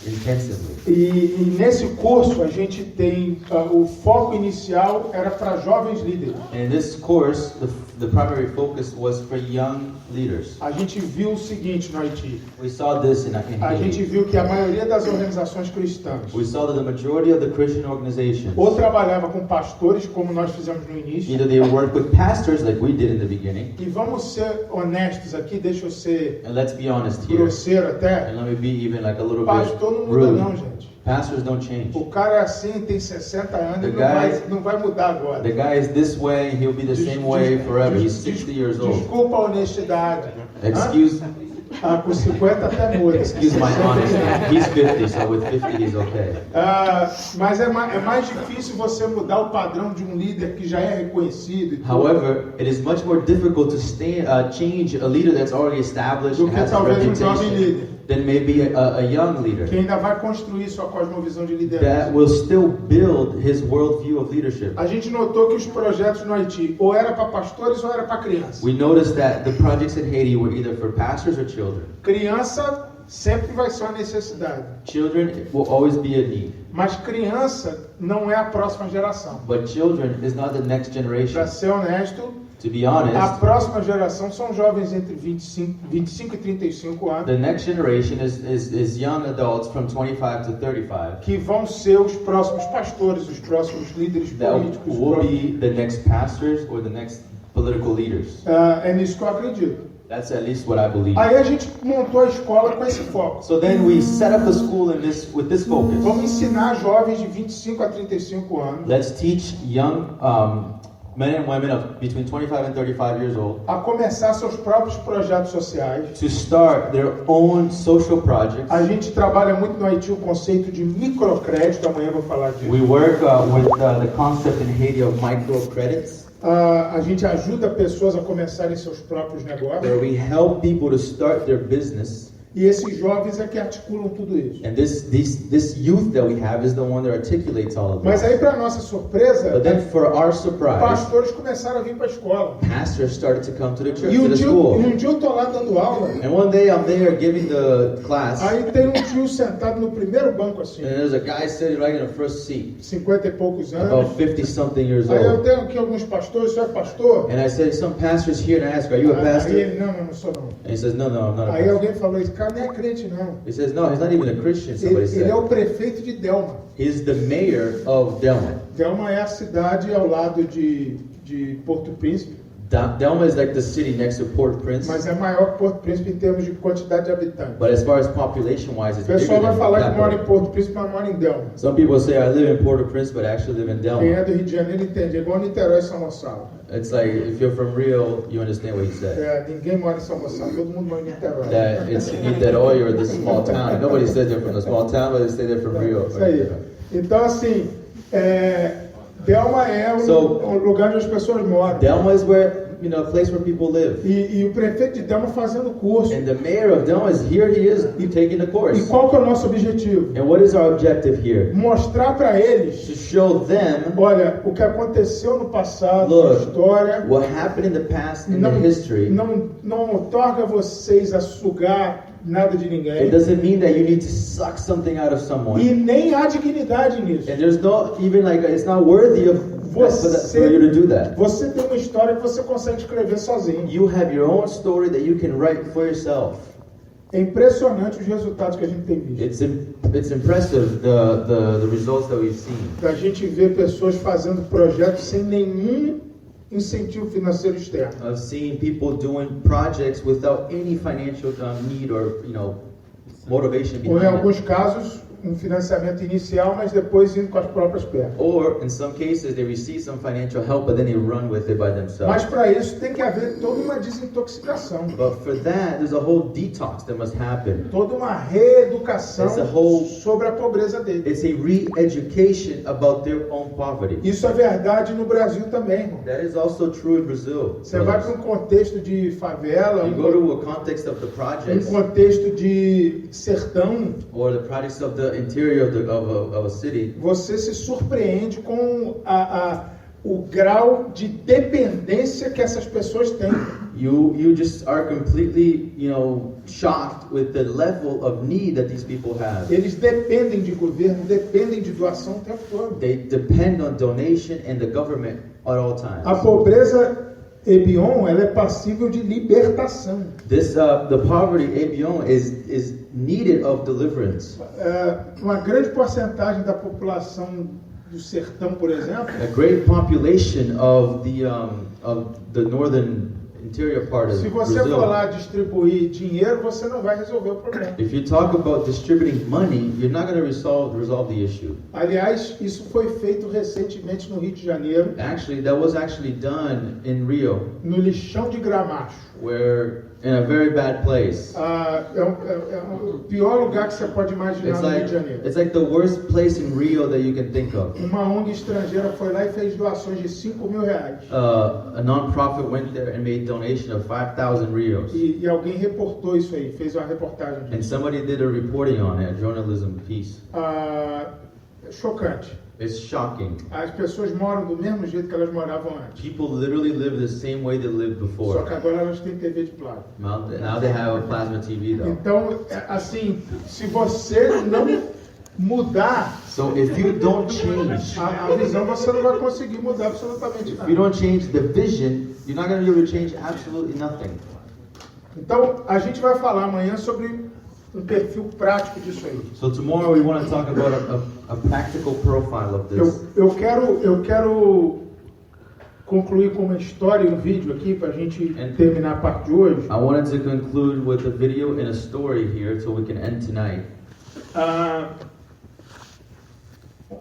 Speaker 2: intensively.
Speaker 1: E nesse curso a gente tem, o foco inicial era para jovens líderes.
Speaker 2: And in this course, the primary focus was for young leaders.
Speaker 1: A gente viu o seguinte no Haiti.
Speaker 2: We saw this in
Speaker 1: A gente
Speaker 2: Haiti.
Speaker 1: viu que a maioria das organizações cristãs
Speaker 2: We saw that the majority of the Christian organizations,
Speaker 1: ou trabalhava com pastores, como nós fizemos no início.
Speaker 2: either they work with pastors like we did in the beginning,
Speaker 1: E vamos ser honestos aqui, deixa eu ser
Speaker 2: and let's be honest here,
Speaker 1: grosseiro até.
Speaker 2: and let me be even like a little
Speaker 1: Pastor não
Speaker 2: bit
Speaker 1: muda não,
Speaker 2: rude.
Speaker 1: gente.
Speaker 2: Pastors don't change.
Speaker 1: O cara é assim, tem 60 anos,
Speaker 2: The
Speaker 1: ele
Speaker 2: guy-
Speaker 1: não vai mudar agora.
Speaker 2: The guy is this way, he'll be the same way forever. He's 60 years old.
Speaker 1: Desculpa a honestidade.
Speaker 2: Excuse
Speaker 1: Com 50 até muda.
Speaker 2: excuse my honesty. He's 50, so with 50 he's okay.
Speaker 1: Mas é mais difícil você mudar o padrão de um líder que já é reconhecido e tudo,
Speaker 2: However, it is much more difficult to change a leader that's already established
Speaker 1: do
Speaker 2: and
Speaker 1: que
Speaker 2: has a
Speaker 1: talvez um jovem
Speaker 2: reputation
Speaker 1: líder.
Speaker 2: then maybe a young leader
Speaker 1: que ainda vai construir sua cosmovisão de
Speaker 2: that
Speaker 1: liderança.
Speaker 2: will still build his worldview of leadership.
Speaker 1: A gente notou que os projetos no Haiti ou era para pastores ou era para crianças.
Speaker 2: We noticed that the projects in Haiti were either for pastors or children.
Speaker 1: Criança sempre vai ser uma necessidade,
Speaker 2: Children will always be a need,
Speaker 1: mas criança não é a próxima geração.
Speaker 2: but children is not the next generation.
Speaker 1: Para ser honesto,
Speaker 2: To be
Speaker 1: a
Speaker 2: honest,
Speaker 1: próxima geração são jovens entre 25 e 35 anos
Speaker 2: the next generation is young adults from 25 to 35
Speaker 1: que vão ser os próximos pastores, os próximos líderes
Speaker 2: that
Speaker 1: políticos. os
Speaker 2: will
Speaker 1: próximos-
Speaker 2: be the next pastors or the next political leaders.
Speaker 1: É nisso que eu acredito.
Speaker 2: That's at least what I believe.
Speaker 1: Aí a gente montou a escola com esse foco.
Speaker 2: So then we set up the school with this focus.
Speaker 1: Vamos ensinar jovens de 25 a 35 anos
Speaker 2: Let's teach young men and women of between 25 and 35 years old
Speaker 1: a começar seus próprios projetos sociais.
Speaker 2: to start their own social projects.
Speaker 1: A gente trabalha muito no Haiti o conceito de microcrédito, amanhã eu vou falar disso.
Speaker 2: We work with the concept in Haiti of microcredits,
Speaker 1: A gente ajuda pessoas a começarem seus próprios
Speaker 2: where
Speaker 1: negócios
Speaker 2: we help people to start their business.
Speaker 1: e esses jovens é que articulam tudo isso.
Speaker 2: And this youth that we have is the one that articulates all of
Speaker 1: Mas
Speaker 2: this.
Speaker 1: aí, para nossa surpresa,
Speaker 2: But then for our surprise,
Speaker 1: pastores começaram a vir para a escola.
Speaker 2: pastors started to come to the church,
Speaker 1: E
Speaker 2: to the school.
Speaker 1: um dia eu tô lá dando aula,
Speaker 2: And one day I'm there giving the class,
Speaker 1: aí tem um tio sentado no primeiro banco assim,
Speaker 2: and there's a guy sitting right in the first seat,
Speaker 1: 50 e poucos anos.
Speaker 2: about 50-something years
Speaker 1: Aí eu
Speaker 2: old.
Speaker 1: tenho aqui alguns pastores, você é pastor?
Speaker 2: And I said, some pastors here, and I ask, are you a
Speaker 1: Aí
Speaker 2: pastor?
Speaker 1: ele, não sou não.
Speaker 2: And he says, no, I'm not a
Speaker 1: Aí
Speaker 2: pastor.
Speaker 1: alguém falou, esse cara nem é crente não.
Speaker 2: He says, no, he's not even a Christian, somebody
Speaker 1: Ele é o
Speaker 2: said.
Speaker 1: prefeito de Delma.
Speaker 2: He's the mayor of Delma.
Speaker 1: Delma é a cidade ao lado de Porto Príncipe,
Speaker 2: Delma is like the city next to Port-au-Prince,
Speaker 1: mas é maior que Porto Príncipe em termos de quantidade de habitantes.
Speaker 2: but as far as population-wise,
Speaker 1: O
Speaker 2: it's bigger
Speaker 1: pessoal vai
Speaker 2: than
Speaker 1: falar que
Speaker 2: that
Speaker 1: mora em
Speaker 2: part.
Speaker 1: Porto Príncipe, mas mora em Delma.
Speaker 2: Some people say, I live in Port-au-Prince, but I actually live in
Speaker 1: Quem
Speaker 2: Delma.
Speaker 1: é do Rio de Janeiro entende, é igual Niterói e São Gonçalo.
Speaker 2: It's like, if you're from Rio, you understand what he said.
Speaker 1: Ninguém mora em São Gonçalo, todo mundo mora em Niterói.
Speaker 2: That it's Niterói or the small town. Nobody says they're from the small town, but they say they're from Rio.
Speaker 1: Isso aí. Então, assim, Delma é o lugar onde as pessoas moram.
Speaker 2: Delma is where, a place where people live.
Speaker 1: E o prefeito de Delma fazendo curso.
Speaker 2: And the mayor of Delma is here, he is taking the
Speaker 1: E
Speaker 2: course.
Speaker 1: qual que é o nosso objetivo?
Speaker 2: And what is our objective here?
Speaker 1: Mostrar para eles,
Speaker 2: To show them
Speaker 1: olha, o que aconteceu no passado,
Speaker 2: Look,
Speaker 1: na história,
Speaker 2: what happened in the past, in
Speaker 1: não,
Speaker 2: the history.
Speaker 1: não otorga vocês a sugar nada de ninguém.
Speaker 2: It doesn't mean that you need to suck something out of someone.
Speaker 1: E nem há dignidade nisso.
Speaker 2: And there's no, even like, it's not worthy of for you to do that.
Speaker 1: Você tem uma história que você consegue escrever sozinho.
Speaker 2: You have your own story that you can write for yourself.
Speaker 1: É impressionante os resultados que a gente tem visto.
Speaker 2: It's impressive the results that we've seen.
Speaker 1: A gente vê pessoas fazendo projetos sem nenhum incentivo financeiro externo.
Speaker 2: I've seen people doing projects without any financial need or motivation
Speaker 1: Ou em
Speaker 2: behind it.
Speaker 1: alguns casos, um financiamento inicial, mas depois indo com as próprias pernas.
Speaker 2: Or in some cases they receive some financial help, but then they run with it by
Speaker 1: Mas
Speaker 2: themselves.
Speaker 1: para isso tem que haver toda uma desintoxicação,
Speaker 2: But for that, there's a whole detox that must happen.
Speaker 1: toda uma reeducação
Speaker 2: It's a whole-
Speaker 1: sobre a pobreza deles.
Speaker 2: It's a re-education about their own poverty.
Speaker 1: Isso é verdade no Brasil também, irmão.
Speaker 2: That is also true in Brazil.
Speaker 1: Você vai para um contexto de favela,
Speaker 2: You go to a context of the projects
Speaker 1: contexto de sertão,
Speaker 2: or the projects of the interior of a city,
Speaker 1: você se surpreende com o grau de dependência que essas pessoas têm.
Speaker 2: you just are completely, shocked with the level of need that these people have.
Speaker 1: Eles dependem de governo, dependem de doação o tempo todo.
Speaker 2: They depend on donation and the government at all
Speaker 1: A
Speaker 2: times.
Speaker 1: pobreza Ebion, ela é passível de libertação.
Speaker 2: The poverty, Ebion, is needed of deliverance.
Speaker 1: Uma grande porcentagem da população do sertão, por exemplo,
Speaker 2: A great population of the northern interior part of
Speaker 1: se você for
Speaker 2: Brazil.
Speaker 1: lá distribuir dinheiro, você não vai resolver o problema.
Speaker 2: If you talk about distributing money, you're not going to resolve the issue.
Speaker 1: Aliás, isso foi feito recentemente no Rio de Janeiro,
Speaker 2: Actually, that was actually done in Rio,
Speaker 1: no lixão de Gramacho.
Speaker 2: where in a very bad place.
Speaker 1: É o pior lugar que você pode imaginar no Rio de Janeiro.
Speaker 2: It's like the worst place in Rio that you can think of.
Speaker 1: Uma ONG estrangeira foi lá e fez doações de R$5.000.
Speaker 2: A non-profit went there and made donation of 5,000 Rios.
Speaker 1: E alguém reportou isso aí, fez uma reportagem
Speaker 2: And
Speaker 1: disso.
Speaker 2: somebody did a reporting on it, a journalism piece.
Speaker 1: É chocante.
Speaker 2: It's shocking.
Speaker 1: As pessoas moram do mesmo jeito que elas moravam antes.
Speaker 2: People literally live the same way they lived
Speaker 1: Só
Speaker 2: before.
Speaker 1: que agora elas têm TV de plasma.
Speaker 2: Now they have a plasma TV though.
Speaker 1: Então, assim, se você não mudar
Speaker 2: So if you don't change,
Speaker 1: a visão, você não vai conseguir mudar absolutamente
Speaker 2: if you
Speaker 1: nada.
Speaker 2: don't change the vision, you're not going to be able to change absolutely nothing.
Speaker 1: Então, a gente vai falar amanhã sobre um perfil prático disso aí.
Speaker 2: So tomorrow we want to talk about a practical profile of this.
Speaker 1: Eu quero concluir com uma história e um vídeo aqui para a gente terminar a parte de hoje.
Speaker 2: I wanted to conclude with a video and a story here so we can end tonight.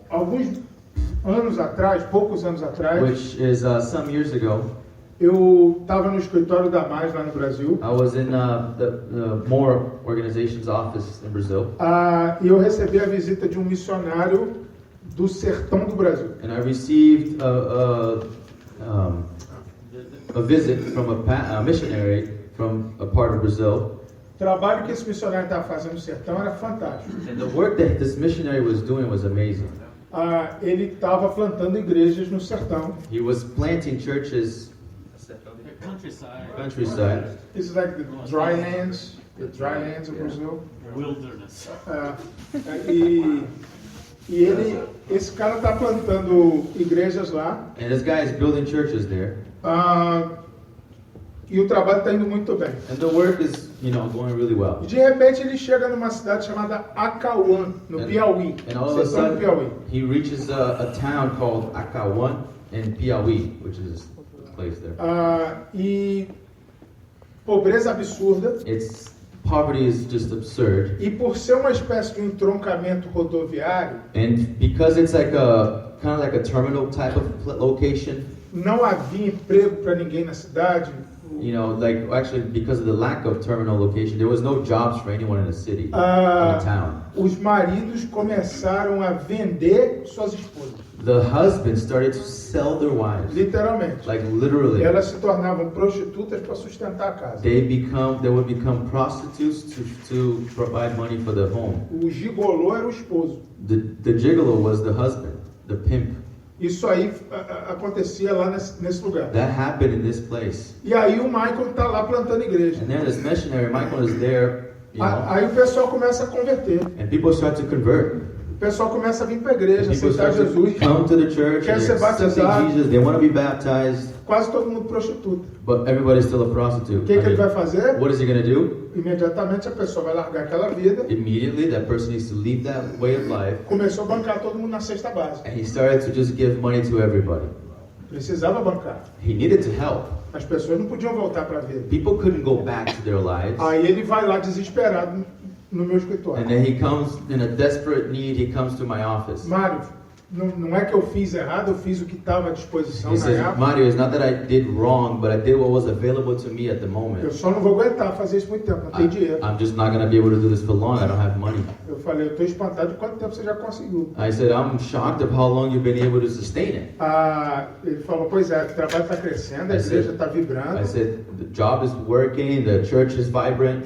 Speaker 1: Alguns anos atrás, poucos anos atrás,
Speaker 2: Which is some years ago,
Speaker 1: eu estava no escritório da Mais lá no Brasil.
Speaker 2: I was in the More organization's office in Brazil,
Speaker 1: E eu recebi a visita de um missionário do sertão do Brasil.
Speaker 2: and I received a visit from a missionary from a part of Brazil.
Speaker 1: O trabalho que esse missionário estava fazendo no sertão era fantástico.
Speaker 2: And the work that this missionary was doing was amazing.
Speaker 1: Ele estava plantando igrejas no sertão.
Speaker 2: He was planting churches countryside.
Speaker 1: This is like the dry lands of Brazil.
Speaker 4: Wilderness.
Speaker 1: Esse cara está plantando igrejas lá.
Speaker 2: And this guy is building churches there.
Speaker 1: E o trabalho está indo muito bem.
Speaker 2: And the work is, going really well.
Speaker 1: E de repente ele chega numa cidade chamada Acauã, no Piauí.
Speaker 2: And all of a
Speaker 1: Sertão do Piauí.
Speaker 2: sudden, he reaches a town called Acauã in Piauí, which is a place there.
Speaker 1: E pobreza absurda.
Speaker 2: Poverty is just absurd.
Speaker 1: E por ser uma espécie de um entroncamento rodoviário,
Speaker 2: And because it's like kind of like a terminal type of location,
Speaker 1: não havia emprego para ninguém na cidade.
Speaker 2: actually because of the lack of terminal location, there was no jobs for anyone in the city, in the town.
Speaker 1: Os maridos começaram a vender suas esposas.
Speaker 2: The husbands started to sell their wives,
Speaker 1: Literalmente.
Speaker 2: like literally.
Speaker 1: Elas se tornavam prostitutas para sustentar a casa.
Speaker 2: They would become prostitutes to provide money for the home.
Speaker 1: O gigolô era o esposo.
Speaker 2: The gigolo was the husband, the pimp.
Speaker 1: Isso aí acontecia lá nesse lugar.
Speaker 2: That happened in this place.
Speaker 1: E aí o Michael está lá plantando igreja.
Speaker 2: And then this missionary, Michael, is there,
Speaker 1: Aí o pessoal começa a converter.
Speaker 2: and people start to convert.
Speaker 1: O pessoal começa a vir para a igreja,
Speaker 2: People
Speaker 1: aceitar
Speaker 2: start to
Speaker 1: Jesus.
Speaker 2: come to the church
Speaker 1: Quer
Speaker 2: and
Speaker 1: ser
Speaker 2: they're accepting
Speaker 1: batizado.
Speaker 2: Jesus. They want to be baptized,
Speaker 1: Quase todo mundo prostituta.
Speaker 2: but everybody's still a prostitute.
Speaker 1: O que ele vai fazer?
Speaker 2: What is he going to do?
Speaker 1: Imediatamente a pessoa vai largar aquela vida.
Speaker 2: Immediately, that person needs to leave that way of life,
Speaker 1: Começou a bancar todo mundo na cesta básica.
Speaker 2: and he started to just give money to everybody.
Speaker 1: Precisava bancar.
Speaker 2: He needed to help.
Speaker 1: As pessoas não podiam voltar para a vida.
Speaker 2: People couldn't go back to their lives.
Speaker 1: Aí ele vai lá desesperado no meu escritório.
Speaker 2: And then he comes in a desperate need. He comes to my office.
Speaker 1: Mário, não é que eu fiz errado, eu fiz o que estava à disposição
Speaker 2: He
Speaker 1: na
Speaker 2: says,
Speaker 1: época.
Speaker 2: Mario, it's not that I did wrong, but I did what was available to me at the
Speaker 1: Eu
Speaker 2: moment.
Speaker 1: só não vou aguentar fazer isso muito tempo, não tem dinheiro.
Speaker 2: I'm just not going to be able to do this for long. I don't have money.
Speaker 1: Eu falei, eu estou espantado de quanto tempo você já conseguiu.
Speaker 2: I said, I'm shocked of how long you've been able to sustain it.
Speaker 1: Ele falou, pois é, o trabalho está crescendo, a
Speaker 2: I
Speaker 1: igreja
Speaker 2: said-
Speaker 1: está vibrando.
Speaker 2: I said, the job is working, the church is vibrant.